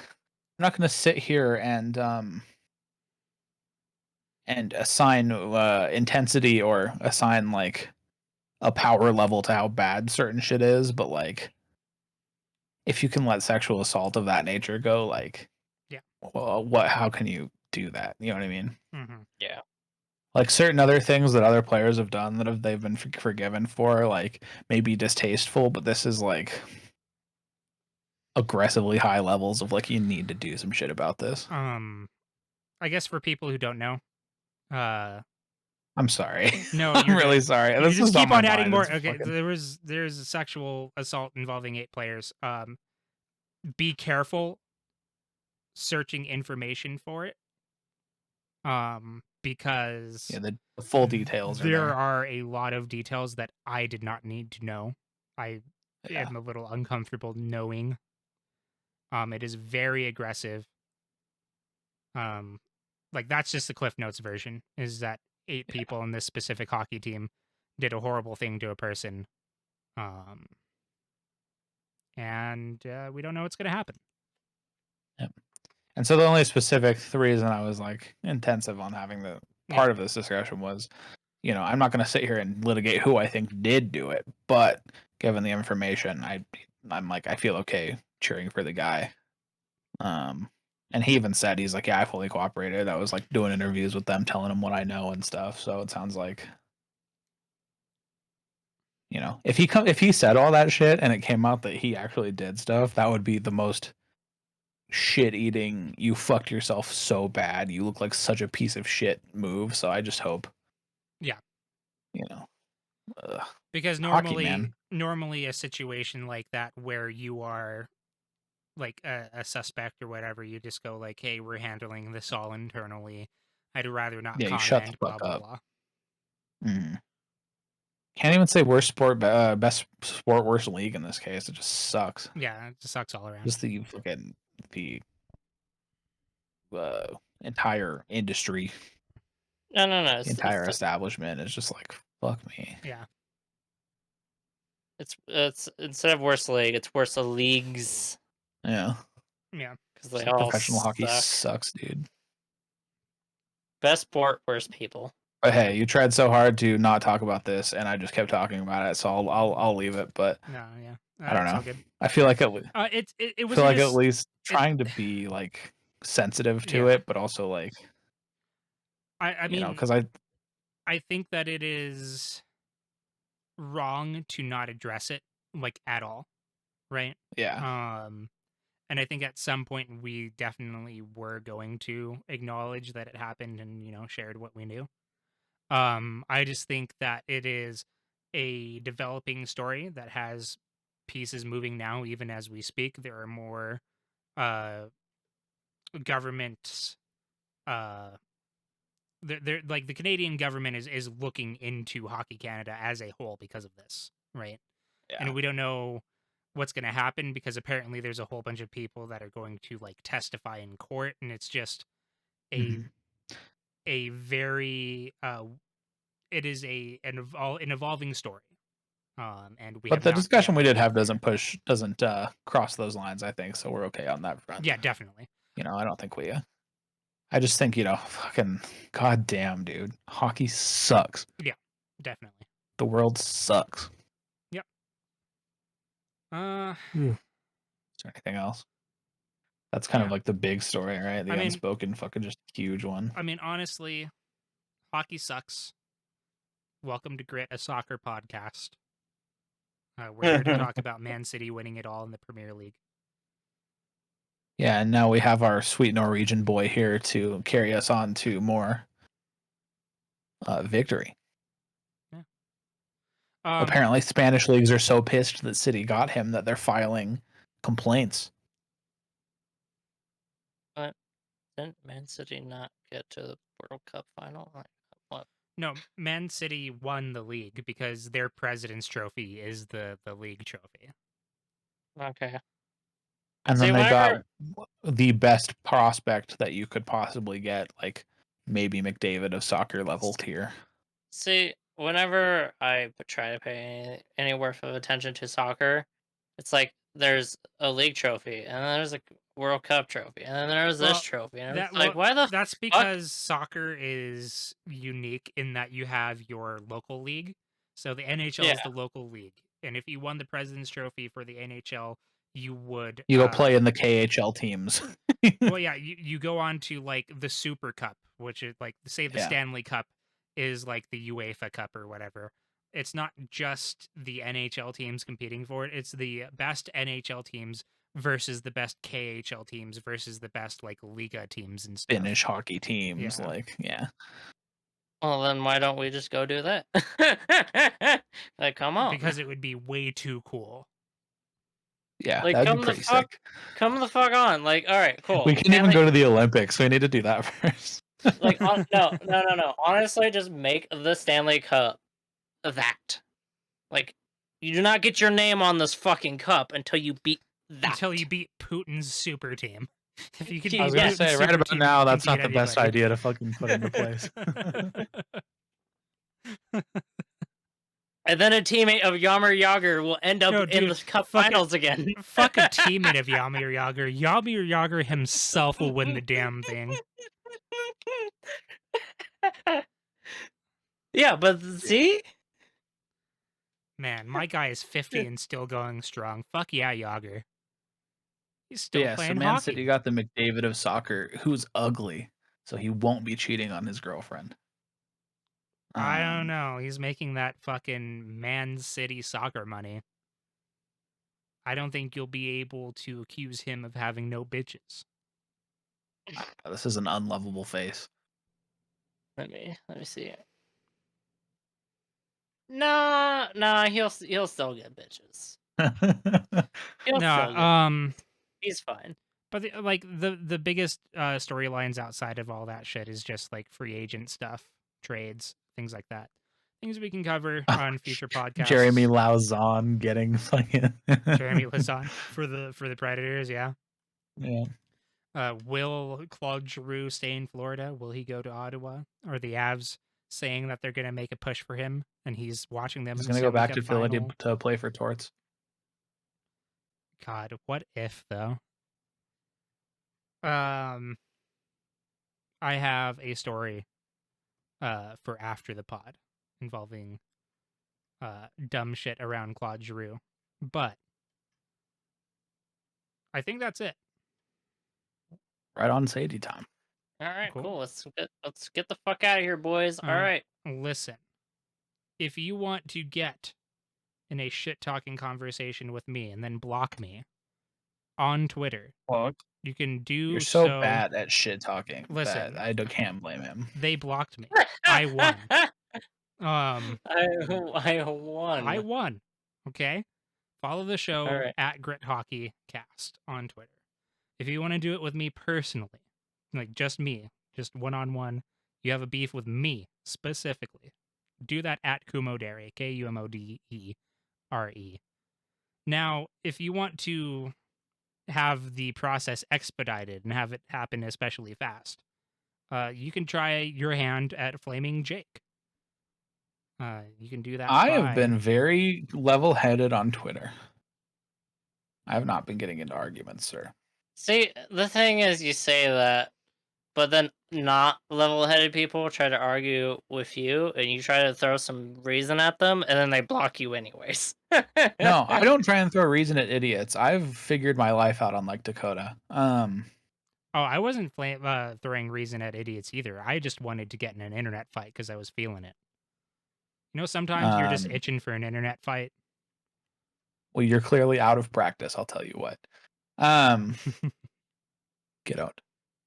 not going to sit here and assign intensity or assign like a power level to how bad certain shit is, but like, if you can let sexual assault of that nature go, like, Yeah. well, how can you do that? You know what I mean? Mm-hmm. Yeah. Like certain other things that other players have done that they've been forgiven for, like maybe distasteful, but this is like aggressively high levels of like you need to do some shit about this. I guess for people who don't know, I'm sorry. No, I'm you're really good. sorry. You This just is keep my on adding mind. more. It's Okay, fucking- there's a sexual assault involving 8 players. Be careful searching information for it. Because yeah, the full details are there there. are a lot of details that I did not need to know. I Yeah. am a little uncomfortable knowing. It is very aggressive. Like that's just the Cliff Notes version. Is that 8 people in this specific hockey team did a horrible thing to a person, and we don't know what's going to happen. Yep. And so the only specific reason I was like intensive on having the part of this discussion was, I'm not going to sit here and litigate who I think did do it, but given the information, I'm like, I feel okay cheering for the guy. And he even said, he's like, yeah, I fully cooperated. I was like doing interviews with them, telling them what I know and stuff. So it sounds like, if he said all that shit and it came out that he actually did stuff, that would be the most shit-eating, you fucked yourself so bad, you look like such a piece of shit move. So I just hope, Yeah. Because Hockey, normally a situation like that where you are like a suspect or whatever, you just go like, hey, we're handling this all internally. I'd rather not Yeah, you comment, shut the blah, fuck blah, up. blah. Mm. Can't even say worst sport, best sport, worst league in this case. It just sucks. Yeah, it just sucks all around. Just the fucking the entire industry, No. the entire establishment is just like fuck me. Yeah. It's instead of worst league, it's worst of leagues Yeah, Yeah. because they It's like all professional hockey suck. sucks, dude. Best sport, worst people. But hey, you tried so hard to not talk about this, and I just kept talking about it, so I'll leave it. But No, yeah. I don't It's know. all good. I feel like it Was feel like just, at least trying to be like sensitive to Yeah. it, but also like I mean, because I think that it is wrong to not address it like at all, right? yeah. And I think at some point we definitely were going to acknowledge that it happened and shared what we knew. I just think that it is a developing story that has pieces moving now, even as we speak. There are more governments. They're like the Canadian government is looking into Hockey Canada as a whole because of this, right? Yeah. And we don't know what's going to happen because apparently there's a whole bunch of people that are going to like testify in court, and it's just a a very it is an evolving story. And we But have the not discussion yet we did have reached doesn't cross those lines, I think, so we're okay on that front. Yeah, definitely. I don't think we I just think, fucking goddamn, dude. Hockey sucks. Definitely. The world sucks. Yep. Is there anything else? That's kind of like the big story, right? The unspoken fucking just huge one. I mean, honestly, hockey sucks. Welcome to Grit, a soccer podcast. We're here to talk about Man City winning it all in the Premier League. Yeah, and now we have our sweet Norwegian boy here to carry us on to more victory. Yeah. Apparently, Spanish leagues are so pissed that City got him that they're filing complaints. But didn't Man City not get to the World Cup final? Like, what? No, Man City won the league because their President's Trophy is the league trophy. Okay. And then they got the best prospect that you could possibly get, like maybe McDavid of soccer level tier. See, whenever I try to pay any worth of attention to soccer, it's like there's a league trophy, and then there's a World Cup trophy, and then there's this trophy, and it's like, why the That's because soccer is unique in that you have your local league. So the NHL is the local league, and if you won the President's Trophy for the NHL, you would go play in the KHL teams. Well, yeah, you go on to like the Super Cup, which is like say the Stanley Cup is like the UEFA Cup or whatever. It's not just the NHL teams competing for it. It's the best NHL teams versus the best KHL teams versus the best like Liga teams and stuff. Finnish hockey teams, Well, then why don't we just go do that? Like, come on. Because it would be way too cool. Yeah, like, that'd be pretty sick. Come the fuck on. Like, all right, cool. We can't even go to the Olympics. We need to do that first. Like, no. Honestly, just make the Stanley Cup that. Like, you do not get your name on this fucking cup until you beat that. Until you beat Putin's super team. If you could I was gonna say, right about now, that's not the best idea to fucking put into place. And then a teammate of Jaromir Jagr will end up in the cup finals again. Fuck a teammate of Jaromir Jagr. Jaromir Jagr himself will win the damn thing. Yeah, but see? Man, my guy is 50 and still going strong. Fuck yeah, Jagr. He's still playing so Man hockey. City got the McDavid of soccer, who's ugly, so he won't be cheating on his girlfriend. I don't know. He's making that fucking Man City soccer money. I don't think you'll be able to accuse him of having no bitches. This is an unlovable face. Let me see it. Nah, he'll still get bitches. He's fine. But the biggest storylines outside of all that shit is just like free agent stuff, trades, things like that. I things we can cover on future podcasts. Jeremy Lauzon getting fucking Jeremy Lauzon for the Predators, yeah. Yeah. Will Claude Giroux stay in Florida? Will he go to Ottawa? Are the Avs saying that they're going to make a push for him, and he's watching them? He's in going the to go Stanley back Cup to Philly final? to play for Torts. God, what if though? I have a story for after the pod involving dumb shit around Claude Giroux, but I think that's it. Right on Sadie time. All right, Cool. cool. Let's get the fuck out of here, boys. All right. Listen, if you want to get in a shit talking conversation with me and then block me on Twitter, Fuck. you can do You're so bad at shit talking. Listen. That I can't blame him. They blocked me. I won. I won. I won. Okay. Follow the show All right. at Grit Hockey Cast on Twitter. If you want to do it with me personally, like just me, just one-on-one, you have a beef with me specifically, do that at Kumodere, Kumodere. Now, if you want to have the process expedited and have it happen especially fast, you can try your hand at Flaming Jake. You can do that. I have been very level-headed on Twitter. I have not been getting into arguments, sir. See, the thing is, you say that, but then not level-headed people try to argue with you, and you try to throw some reason at them, and then they block you anyways. No, I don't try and throw reason at idiots. I've figured my life out on like Dakota. Oh, I wasn't throwing reason at idiots either. I just wanted to get in an internet fight because I was feeling it. You know, sometimes you're just itching for an internet fight. Well, you're clearly out of practice, I'll tell you what. Get out.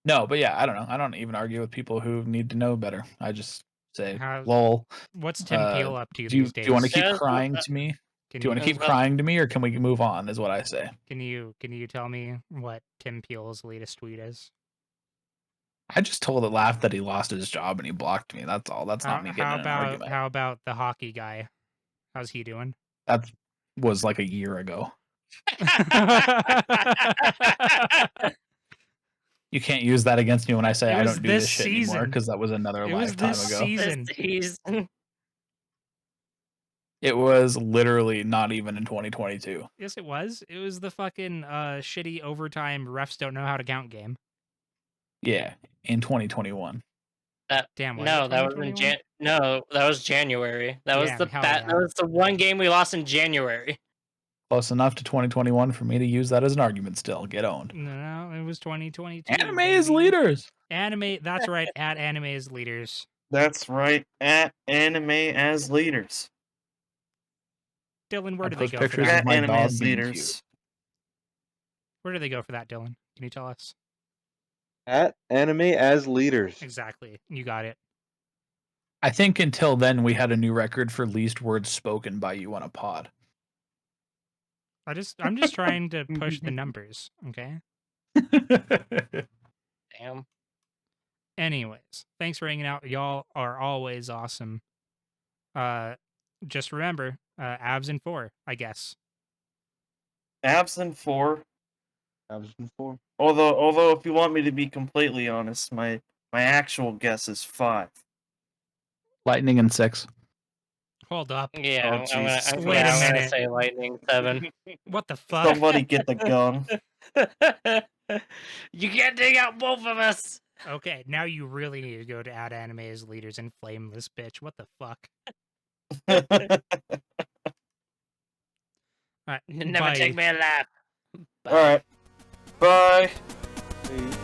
No, but yeah, I don't know. I don't even argue with people who need to know better. I just say, lol. What's Tim Peel up to Do these days? you want to keep crying to me? Do you want to keep crying to me, or can we move on? Is what I say. Can you tell me what Tim Peel's latest tweet is? I just told it laughed that he lost his job and he blocked me. That's all. That's not me getting in an argument. How about the hockey guy? How's he doing? That was like a year ago. You can't use that against me when I say I don't do this shit anymore, because that was another lifetime ago. Season. It was literally not even in 2022. Yes, it was. It was the fucking shitty overtime refs don't know how to count game. Yeah, in 2021. Damn. No, that was that was January. That was that was the one game we lost in January. Close enough to 2021 for me to use that as an argument still. Get owned. No, it was 2022. Anime is leaders. Anime, that's right, at Anime is leaders. That's right, at Anime as leaders. Dylan, where do they go for that? At Anime as leaders. Where do they go for that, Dylan? Can you tell us? At Anime as leaders. Exactly. You got it. I think until then we had a new record for least words spoken by you on a pod. I'm just trying to push the numbers, okay? Damn. Anyways, thanks for hanging out. Y'all are always awesome. Just remember, abs in 4, I guess. Abs in 4. Abs in 4. Although, if you want me to be completely honest, my actual guess is 5. Lightning in 6. Hold up. Yeah, Oh, I'm Wait a gonna minute. say Lightning 7. What the fuck? Somebody get the gun. You can't take out both of us. Okay, now you really need to go to at Anime as leaders and flame this bitch. What the fuck? All right, Never bye. take me alive. All right. Bye. Hey.